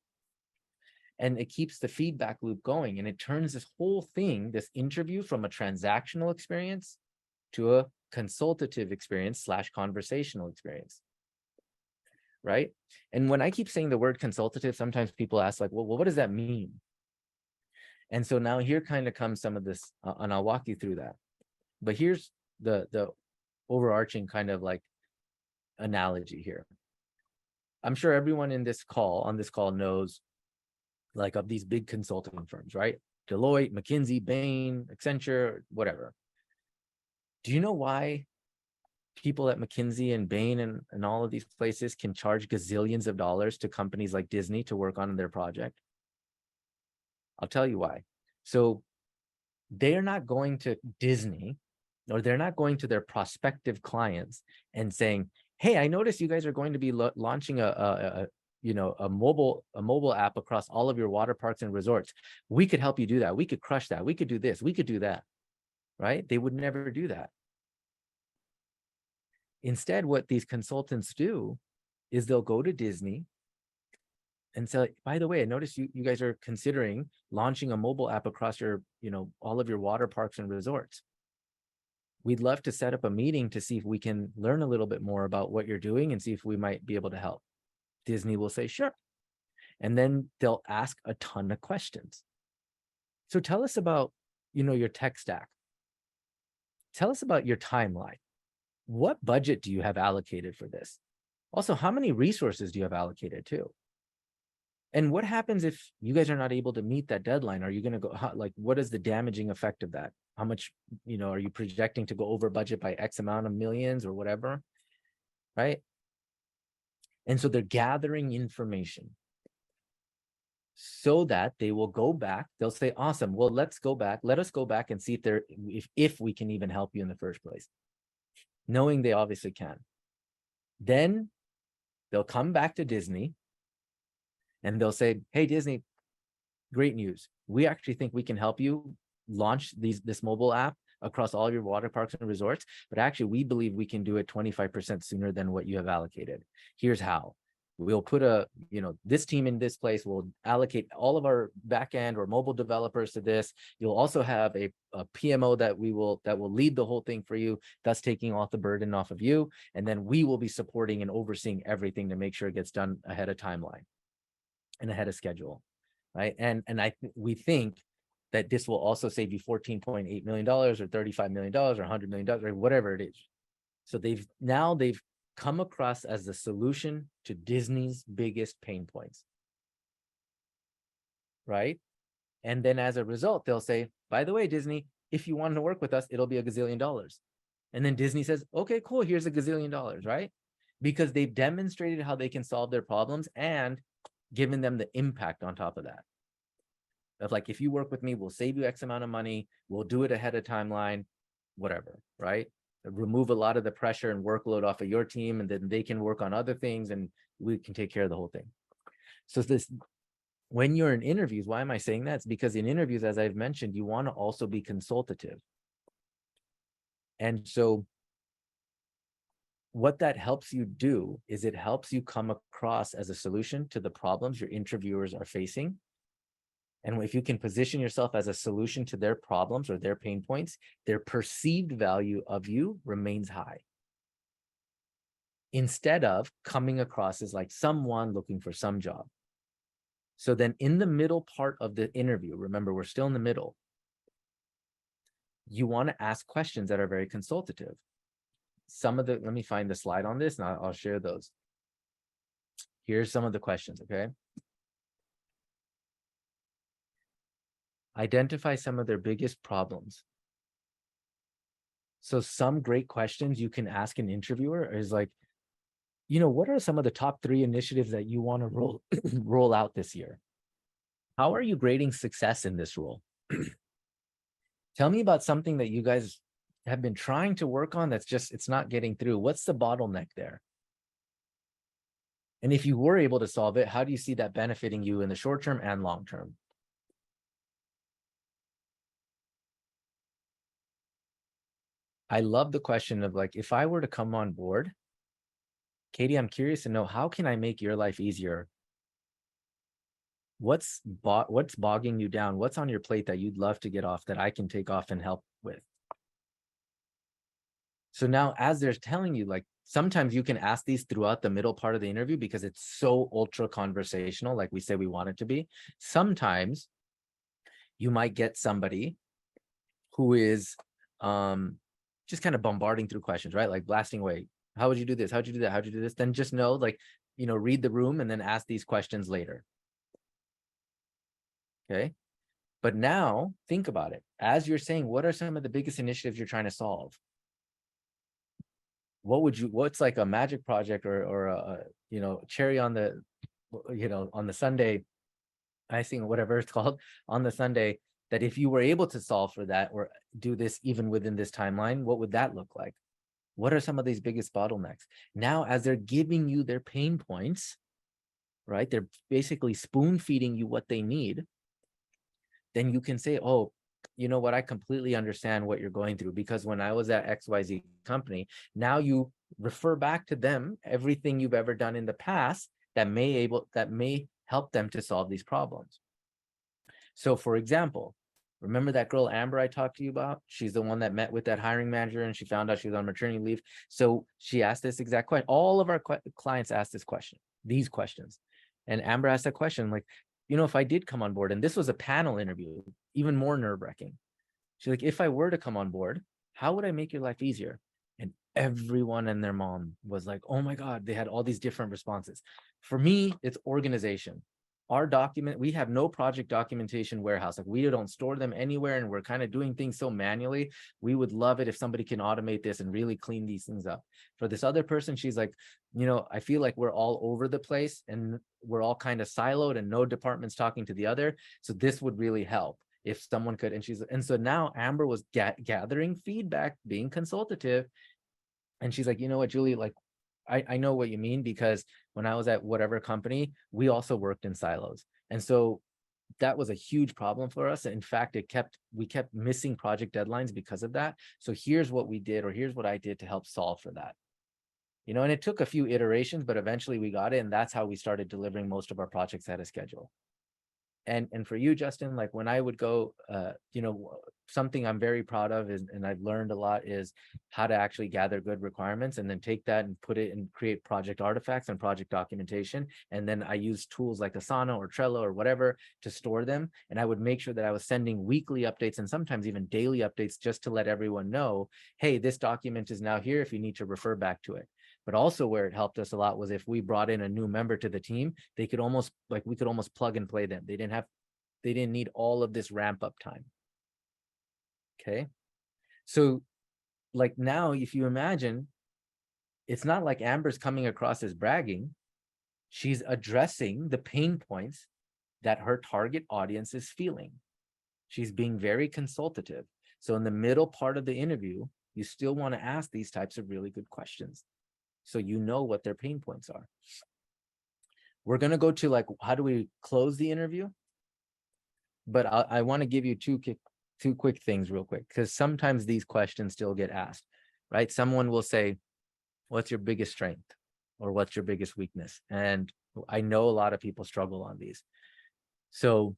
And it keeps the feedback loop going. And it turns this whole thing, this interview, from a transactional experience to a consultative experience / conversational experience, right? And when I keep saying the word consultative, sometimes people ask like, well, what does that mean? And so now here kind of comes some of this, and I'll walk you through that. But here's the overarching kind of like analogy here. I'm sure everyone on this call knows like of these big consulting firms, right? Deloitte, McKinsey, Bain, Accenture, whatever. Do you know why people at McKinsey and Bain and all of these places can charge gazillions of dollars to companies like Disney to work on their project? I'll tell you why. So they're not going to Disney, or they're not going to their prospective clients and saying, hey, I noticed you guys are going to be launching a mobile app across all of your water parks and resorts. We could help you do that. We could crush that. We could do this. We could do that, right? They would never do that. Instead, what these consultants do is they'll go to Disney and say, by the way, I noticed you guys are considering launching a mobile app across your, all of your water parks and resorts. We'd love to set up a meeting to see if we can learn a little bit more about what you're doing and see if we might be able to help. Disney will say, sure. And then they'll ask a ton of questions. So tell us about, your tech stack. Tell us about your timeline. What budget do you have allocated for this? Also, how many resources do you have allocated too? And what happens if you guys are not able to meet that deadline? Are you going to go, what is the damaging effect of that? How much, are you projecting to go over budget by X amount of millions or whatever? Right? And so they're gathering information. so that they will go back. They'll say, awesome, well, let's go back. Let us go back and see if we can even help you in the first place, knowing they obviously can. Then they'll come back to Disney and they'll say, hey, Disney, great news. We actually think we can help you launch this mobile app across all your water parks and resorts, but actually we believe we can do it 25% sooner than what you have allocated. Here's how. We'll put this team in this place. We'll allocate all of our backend or mobile developers to this. You'll also have a PMO that will lead the whole thing for you, thus taking off the burden off of you. And then we will be supporting and overseeing everything to make sure it gets done ahead of timeline and ahead of schedule. Right. And we think that this will also save you $14.8 million or $35 million or $100 million or whatever it is. So they've come across as the solution to Disney's biggest pain points. Right. And then as a result, they'll say, by the way, Disney, if you want to work with us, it'll be $1 gazillion. And then Disney says, okay, cool, here's $1 gazillion, right? Because they've demonstrated how they can solve their problems and given them the impact on top of that. Of like, if you work with me, we'll save you X amount of money, we'll do it ahead of timeline, whatever, right? Remove a lot of the pressure and workload off of your team, and then they can work on other things and we can take care of the whole thing. So this, when you're in interviews, why am I saying that? It's because in interviews, as I've mentioned, you want to also be consultative. And so what that helps you do is it helps you come across as a solution to the problems your interviewers are facing. And if you can position yourself as a solution to their problems or their pain points, their perceived value of you remains high. Instead of coming across as like someone looking for some job. So then in the middle part of the interview, remember, we're still in the middle, you want to ask questions that are very consultative. Let me find the slide on this and I'll share those. Here's some of the questions, okay? Identify some of their biggest problems. So some great questions you can ask an interviewer is like, what are some of the top 3 initiatives that you want to roll out this year? How are you grading success in this role? Tell me about something that you guys have been trying to work on it's not getting through. What's the bottleneck there? And if you were able to solve it, how do you see that benefiting you in the short term and long term? I love the question of like, if I were to come on board, Katie, I'm curious to know, how can I make your life easier? What's bogging you down? What's on your plate that you'd love to get off that I can take off and help with? So now as they're telling you, like, sometimes you can ask these throughout the middle part of the interview because it's so ultra conversational, like we say we want it to be. Sometimes you might get somebody who is just kind of bombarding through questions, right? Like blasting away. How would you do this? How'd you do that? How'd you do this? Then just know, like, read the room and then ask these questions later. Okay. But now think about it. As you're saying, what are some of the biggest initiatives you're trying to solve? What's like a magic project or a cherry on the, on the Sunday, icing, whatever it's called, on the Sunday, that if you were able to solve for that or do this even within this timeline, what would that look like? What are some of these biggest bottlenecks? Now, as they're giving you their pain points, right? They're basically spoon feeding you what they need. Then you can say, oh, you know what? I completely understand what you're going through, because when I was at XYZ company, now you refer back to them, everything you've ever done in the past that may help them to solve these problems. So for example, remember that girl Amber I talked to you about? She's the one that met with that hiring manager and she found out she was on maternity leave. So she asked this exact question. All of our clients asked these questions. And Amber asked that question, like, if I did come on board, and this was a panel interview, even more nerve-wracking. She's like, if I were to come on board, how would I make your life easier? And everyone and their mom was like, oh my God, they had all these different responses. For me, it's organization. our document, we have no project documentation warehouse. Like we don't store them anywhere, and we're kind of doing things so manually. We would love it if somebody can automate this and really clean these things up. For this other person, she's like, I feel like we're all over the place and we're all kind of siloed and no department's talking to the other. So this would really help if someone could. And so now Amber was gathering feedback, being consultative. And she's like, you know what, Julie, like, I know what you mean, because when I was at whatever company, we also worked in silos. And so that was a huge problem for us. In fact, we kept missing project deadlines because of that. So here's what we did, or here's what I did to help solve for that. And it took a few iterations, but eventually we got it. And that's how we started delivering most of our projects at a schedule. And for you, Justin, like when I would go, something I'm very proud of is, and I've learned a lot, is how to actually gather good requirements and then take that and put it and create project artifacts and project documentation. And then I use tools like Asana or Trello or whatever to store them. And I would make sure that I was sending weekly updates and sometimes even daily updates, just to let everyone know, hey, this document is now here if you need to refer back to it. But also where it helped us a lot was if we brought in a new member to the team, we could almost plug and play them. They didn't need all of this ramp up time. Okay. So like now, if you imagine, it's not like Amber's coming across as bragging. She's addressing the pain points that her target audience is feeling. She's being very consultative. So in the middle part of the interview, you still want to ask these types of really good questions, so you know what their pain points are. We're going to go to like, how do we close the interview? But I want to give you two quick things real quick, because sometimes these questions still get asked, right? Someone will say, what's your biggest strength? Or what's your biggest weakness? And I know a lot of people struggle on these. So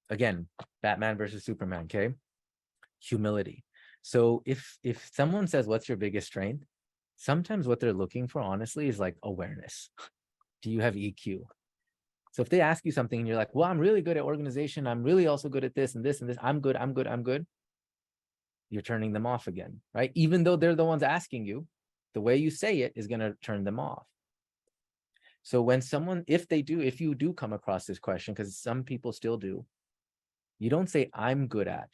again, Batman versus Superman, okay? Humility. So if someone says, what's your biggest strength? Sometimes what they're looking for, honestly, is like awareness. Do you have EQ? So if they ask you something and you're like, well, I'm really good at organization, I'm really also good at this and this and this, I'm good, you're turning them off again, right? Even though they're the ones asking you, the way you say it is going to turn them off. So when if you do come across this question, because some people still do, you don't say, I'm good at.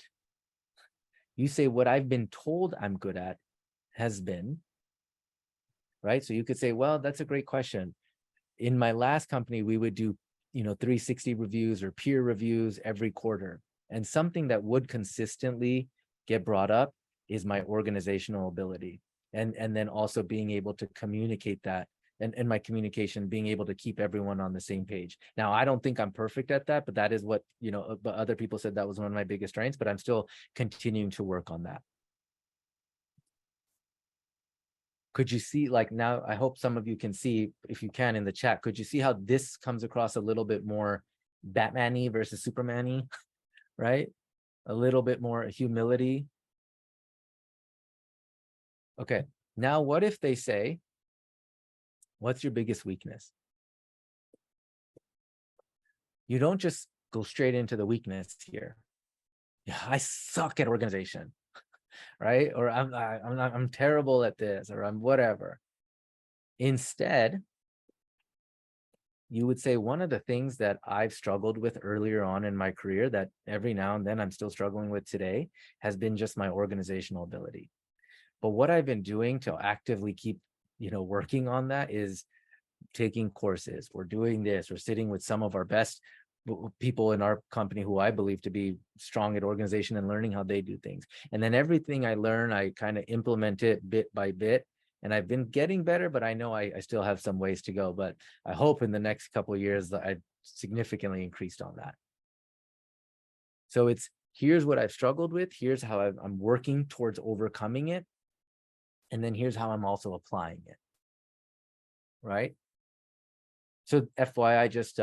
You say, what I've been told I'm good at has been, right? So you could say, well, that's a great question. In my last company, we would do 360 reviews or peer reviews every quarter. And something that would consistently get brought up is my organizational ability. And then also being able to communicate that, and my communication, being able to keep everyone on the same page. Now, I don't think I'm perfect at that, but that is what, but other people said that was one of my biggest strengths, but I'm still continuing to work on that. Could you see, like, now I hope some of you can see, if you can in the chat, could you see how this comes across a little bit more Batman-y versus Superman-y, right? A little bit more humility. Okay, now what if they say, what's your biggest weakness? You don't just go straight into the weakness here. Yeah, I suck at organization, right? Or I'm terrible at this, or I'm whatever. Instead, you would say, one of the things that I've struggled with earlier on in my career, that every now and then I'm still struggling with today, has been just my organizational ability. But what I've been doing to actively keep, working on that is taking courses. We're doing this. We're sitting with some of our best people in our company who I believe to be strong at organization, and learning how they do things. And then everything I learn, I kind of implement it bit by bit. And I've been getting better, but I know I still have some ways to go. But I hope in the next couple of years that I've significantly increased on that. So here's what I've struggled with. Here's how I'm working towards overcoming it. And then here's how I'm also applying it. Right? So FYI, just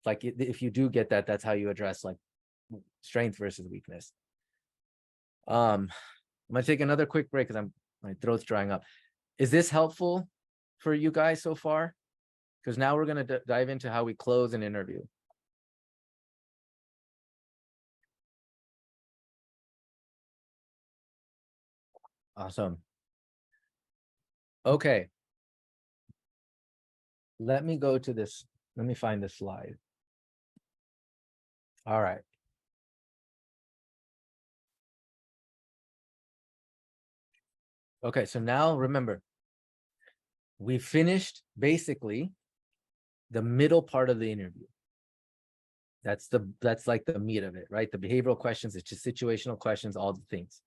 like if you do get that, that's how you address like strength versus weakness. I'm gonna take another quick break because my throat's drying up. Is this helpful for you guys so far? Because now we're gonna dive into how we close an interview. Awesome. Okay. Let me go to this Let me find the slide. All right. Okay, so now remember, we finished basically the middle part of the interview. That's like the meat of it, right? The behavioral questions, it's just situational questions, all the things.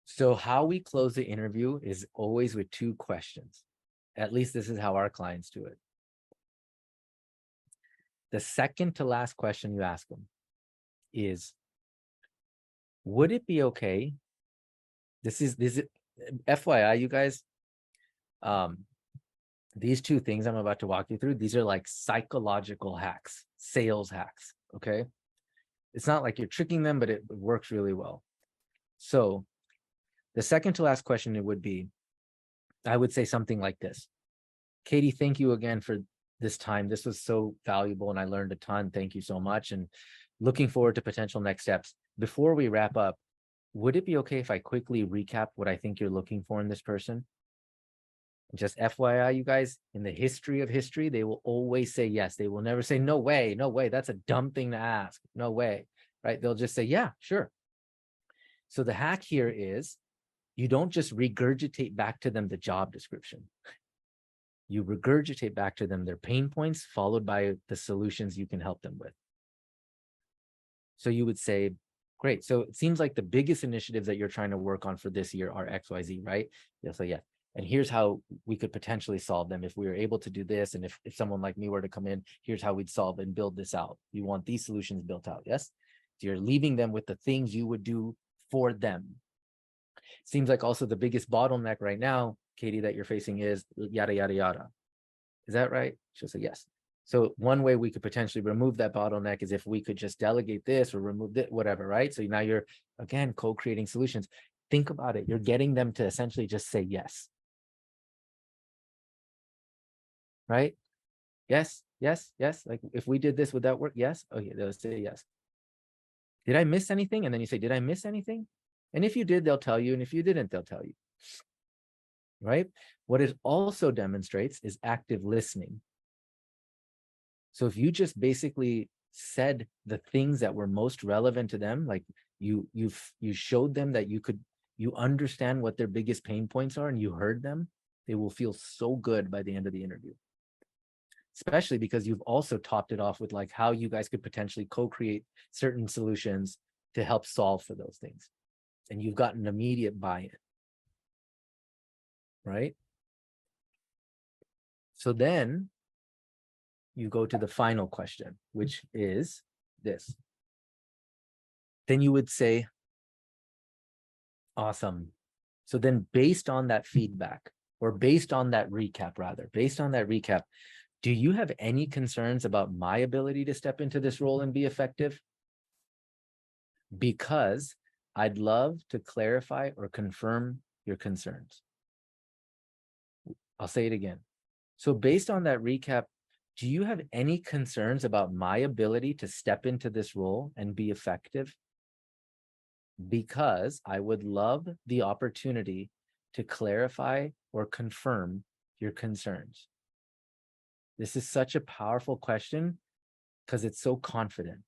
So how we close the interview is always with 2 questions. At least this is how our clients do it. The second to last question you ask them is, would it be okay? This is FYI, you guys, these 2 things I'm about to walk you through, these are like psychological hacks, sales hacks, okay? It's not like you're tricking them, but it works really well. So the second to last question, it would be, I would say something like this. Katie, thank you again for this time. This was so valuable and I learned a ton. Thank you so much. And looking forward to potential next steps. Before we wrap up, would it be okay if I quickly recap what I think you're looking for in this person? Just FYI, you guys, in the history of history, they will always say yes. They will never say, no way, no way. That's a dumb thing to ask. No way, right? They'll just say, yeah, sure. So the hack here is you don't just regurgitate back to them the job description. You regurgitate back to them their pain points, followed by the solutions you can help them with. So you would say, great. So it seems like the biggest initiatives that you're trying to work on for this year are XYZ, right? They'll say, yeah. And here's how we could potentially solve them if we were able to do this. And if someone like me were to come in, here's how we'd solve and build this out. You want these solutions built out, yes? So you're leaving them with the things you would do for them. Seems like also the biggest bottleneck right now, Katie, that you're facing is yada, yada, yada. Is that right? She'll say yes. So one way we could potentially remove that bottleneck is if we could just delegate this or remove it, whatever, right? So now you're, again, co-creating solutions. Think about it. You're getting them to essentially just say yes. Right? Yes, yes, yes. Like if we did this, would that work? Yes. Okay, they'll say yes. Did I miss anything? And then you say, did I miss anything? And if you did, they'll tell you. And if you didn't, they'll tell you. Right? What it also demonstrates is active listening. So if you just basically said the things that were most relevant to them, like you showed them that you understand what their biggest pain points are and you heard them, they will feel so good by the end of the interview. Especially because you've also topped it off with like how you guys could potentially co-create certain solutions to help solve for those things. And you've got an immediate buy-in, right? So then you go to the final question, which is this. Then you would say, awesome. So then based on that feedback, or based on that recap, do you have any concerns about my ability to step into this role and be effective? Because I'd love to clarify or confirm your concerns. I'll say it again. So based on that recap, do you have any concerns about my ability to step into this role and be effective? Because I would love the opportunity to clarify or confirm your concerns. This is such a powerful question because it's so confident.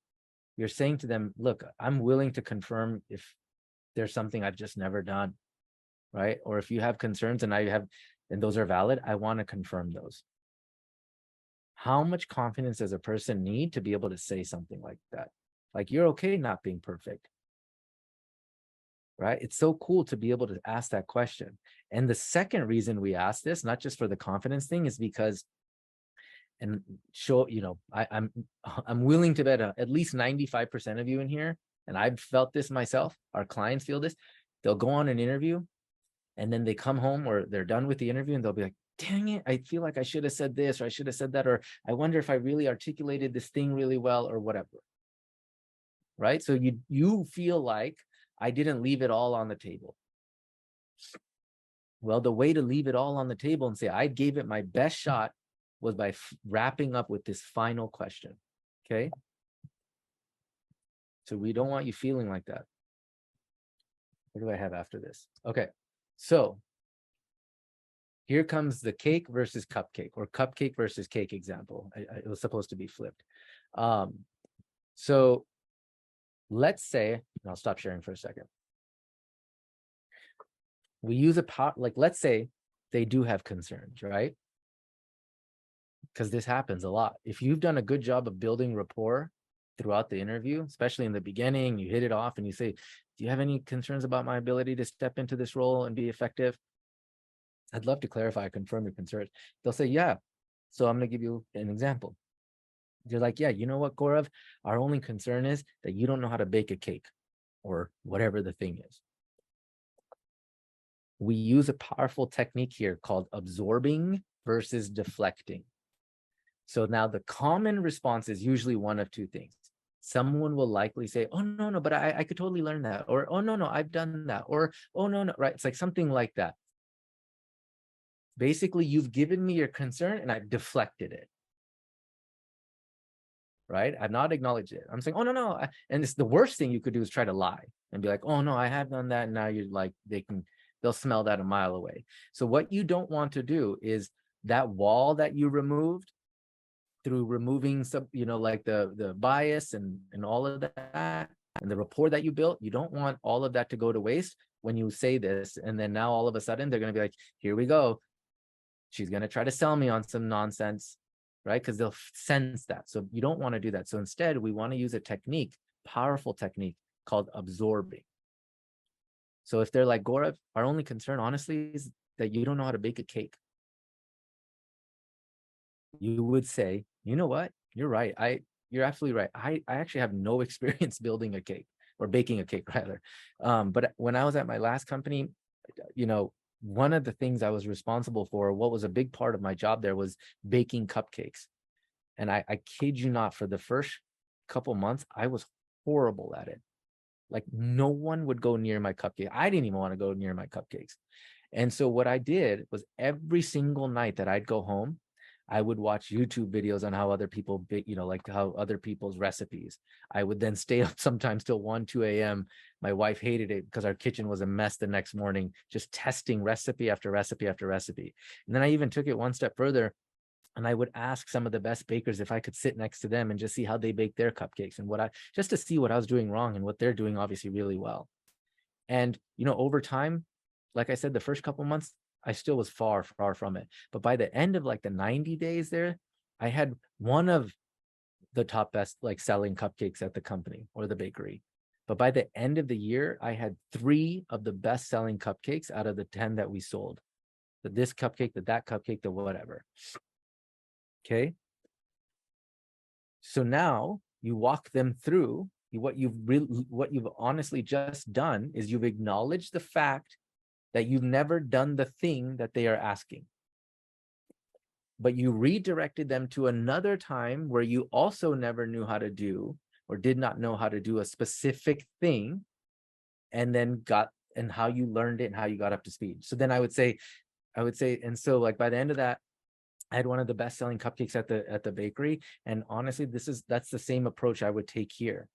You're saying to them, look, I'm willing to confirm if there's something I've just never done, right? Or if you have concerns and those are valid, I want to confirm those. How much confidence does a person need to be able to say something like that? Like, you're okay not being perfect, right? It's so cool to be able to ask that question. And the second reason we ask this, not just for the confidence thing, is because, and show, I'm willing to bet at least 95% of you in here, and I've felt this myself, our clients feel this, they'll go on an interview and then they come home or they're done with the interview and they'll be like, dang it, I feel like I should have said this or I should have said that, or I wonder if I really articulated this thing really well or whatever. Right? So you feel like I didn't leave it all on the table. Well, the way to leave it all on the table and say I gave it my best shot was by wrapping up with this final question. Okay? So we don't want you feeling like that. What do I have after this? Okay. So Here comes the cake versus cupcake, or cupcake versus cake example. It was supposed to be flipped. So let's say, and I'll stop sharing for a second. We use a power, like let's say they do have concerns, right? Because this happens a lot. If you've done a good job of building rapport throughout the interview, especially in the beginning, you hit it off and you say, do you have any concerns about my ability to step into this role and be effective? I'd love to clarify, confirm your concerns. They'll say, yeah. So I'm going to give you an example. You're like, yeah, you know what, Gaurav? Our only concern is that you don't know how to bake a cake or whatever the thing is. We use a powerful technique here called absorbing versus deflecting. So now the common response is usually one of two things. Someone will likely say, oh, no, but I could totally learn that. Or, oh, no, I've done that. Or, oh, no, right? It's like something like that. Basically, you've given me your concern and I've deflected it. Right? I've not acknowledged it. I'm saying, oh, no. And it's the worst thing you could do is try to lie and be like, oh, no, I have done that. And now you're like, they'll smell that a mile away. So what you don't want to do is that wall that you removed through removing some, like the bias and all of that and the rapport that you built, you don't want all of that to go to waste when you say this. And then now all of a sudden they're going to be like, here we go. She's going to try to sell me on some nonsense, right? Because they'll sense that. So you don't want to do that. So instead, we want to use a technique, powerful technique called absorbing. So if they're like, Gaurav, our only concern, honestly, is that you don't know how to bake a cake. You would say, you know what? You're right. You're absolutely right. I actually have no experience building a cake or baking a cake rather. But when I was at my last company, one of the things I was responsible for, what was a big part of my job there, was baking cupcakes. And I kid you not, for the first couple months, I was horrible at it. Like no one would go near my cupcake. I didn't even want to go near my cupcakes. And so what I did was every single night that I'd go home, I would watch YouTube videos on how other people bake, like how other people's recipes. I would then stay up sometimes till 1, 2 a.m. My wife hated it because our kitchen was a mess the next morning, just testing recipe after recipe after recipe. And then I even took it one step further. And I would ask some of the best bakers if I could sit next to them and just see how they bake their cupcakes and just to see what I was doing wrong and what they're doing obviously really well. And, over time, like I said, the first couple months, I still was far, far from it. But by the end of like the 90 days there, I had one of the top best like selling cupcakes at the company or the bakery. But by the end of the year, I had 3 of the best selling cupcakes out of the 10 that we sold. This cupcake, that cupcake, the whatever. Okay. So now you walk them through what you've honestly just done is you've acknowledged the fact that you've never done the thing that they are asking. But you redirected them to another time where you also never knew how to do or did not know how to do a specific thing, and then and how you learned it and how you got up to speed. So then I would say, and so like by the end of that, I had one of the best selling cupcakes at the bakery. And honestly, that's the same approach I would take here.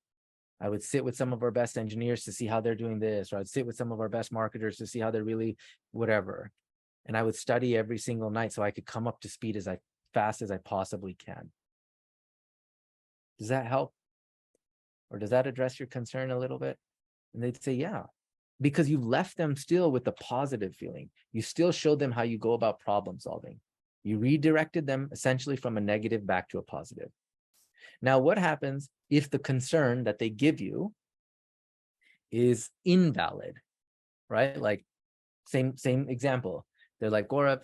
I would sit with some of our best engineers to see how they're doing this, or I'd sit with some of our best marketers to see how they're really whatever. And I would study every single night so I could come up to speed as fast as I possibly can. Does that help? Or does that address your concern a little bit? And they'd say, yeah, because you left them still with the positive feeling. You still showed them how you go about problem solving. You redirected them essentially from a negative back to a positive. Now, what happens if the concern that they give you is invalid, right? Like same example. They're like, Gaurav,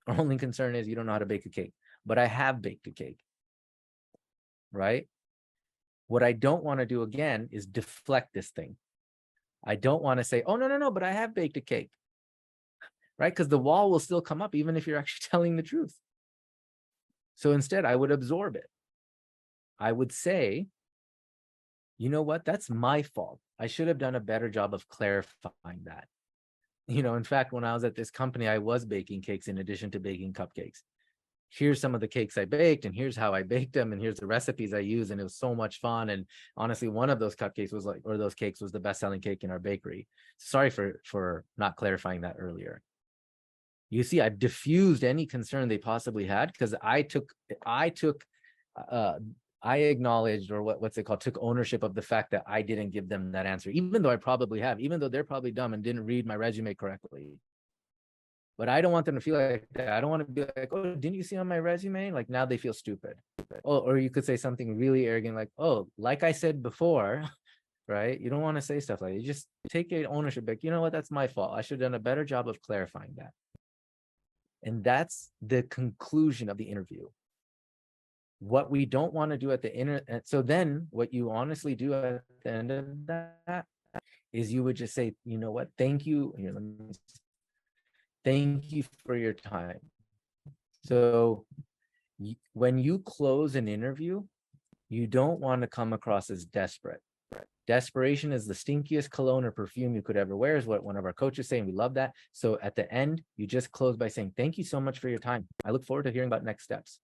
our only concern is you don't know how to bake a cake, but I have baked a cake, right? What I don't want to do again is deflect this thing. I don't want to say, oh, no, but I have baked a cake, right? Because the wall will still come up even if you're actually telling the truth. So instead, I would absorb it. I would say, you know what? That's my fault. I should have done a better job of clarifying that. In fact, when I was at this company, I was baking cakes in addition to baking cupcakes. Here's some of the cakes I baked, and here's how I baked them, and here's the recipes I use, and it was so much fun. And honestly, one of those cupcakes those cakes was the best-selling cake in our bakery. Sorry for not clarifying that earlier. You see, I've diffused any concern they possibly had because uh, I acknowledged, or what's it called, took ownership of the fact that I didn't give them that answer, even though I probably have, even though they're probably dumb and didn't read my resume correctly. But I don't want them to feel like that. I don't want to be like, oh, didn't you see on my resume? Like now they feel stupid. Oh, or you could say something really arrogant, like, oh, like I said before, right? You don't want to say stuff like that. You just take ownership, like, you know what, that's my fault. I should have done a better job of clarifying that. And that's the conclusion of the interview. What we don't want to do at the so then what you honestly do at the end of that is you would just say, you know what, thank you. Thank you for your time. So when you close an interview, you don't want to come across as desperate. Desperation is the stinkiest cologne or perfume you could ever wear, is what one of our coaches say, and we love that. So at the end, you just close by saying, thank you so much for your time. I look forward to hearing about next steps.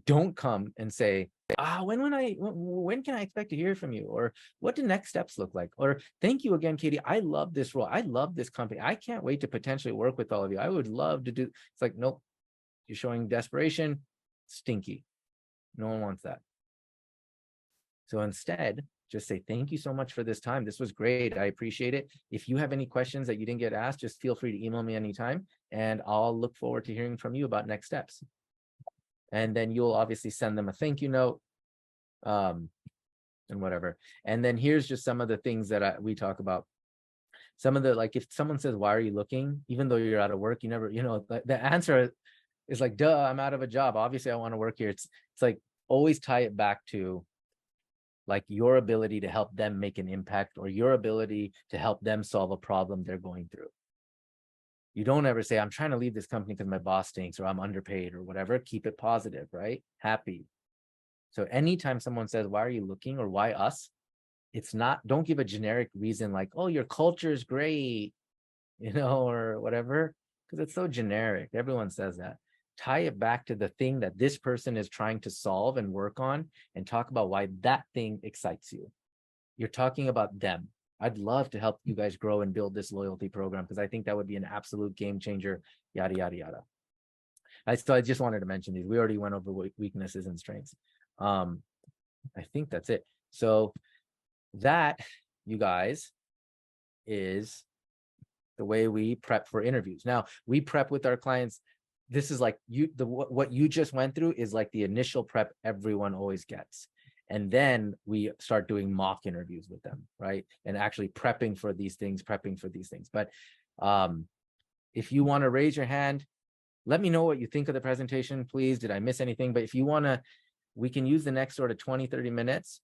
Don't come and say, when can I expect to hear from you? Or what do next steps look like? Or thank you again, Katie. I love this role. I love this company. I can't wait to potentially work with all of you. I would love to do. It's like, nope, you're showing desperation. Stinky. No one wants that. So instead, just say, thank you so much for this time. This was great. I appreciate it. If you have any questions that you didn't get asked, just feel free to email me anytime, and I'll look forward to hearing from you about next steps. And then you'll obviously send them a thank you note, and whatever. And then here's just some of the things that we talk about. Some of the, like, if someone says, why are you looking? Even though you're out of work, you never, the answer is like, duh, I'm out of a job. Obviously I want to work here. It's like, always tie it back to like your ability to help them make an impact, or your ability to help them solve a problem they're going through. You don't ever say, I'm trying to leave this company because my boss stinks, or I'm underpaid, or whatever. Keep it positive, right? Happy. So anytime someone says, why are you looking, or why us? It's not, don't give a generic reason like, oh, your culture is great, or whatever, because it's so generic. Everyone says that. Tie it back to the thing that this person is trying to solve and work on, and talk about why that thing excites you. You're talking about them. I'd love to help you guys grow and build this loyalty program, because I think that would be an absolute game changer, yada, yada, yada. I just wanted to mention these. We already went over weaknesses and strengths. I think that's it. So that, you guys, is the way we prep for interviews. Now, we prep with our clients. This is like what you just went through is like the initial prep everyone always gets. And then we start doing mock interviews with them, right? And actually prepping for these things. But if you want to raise your hand, let me know what you think of the presentation, please. Did I miss anything? But if you want to, we can use the next sort of 20, 30 minutes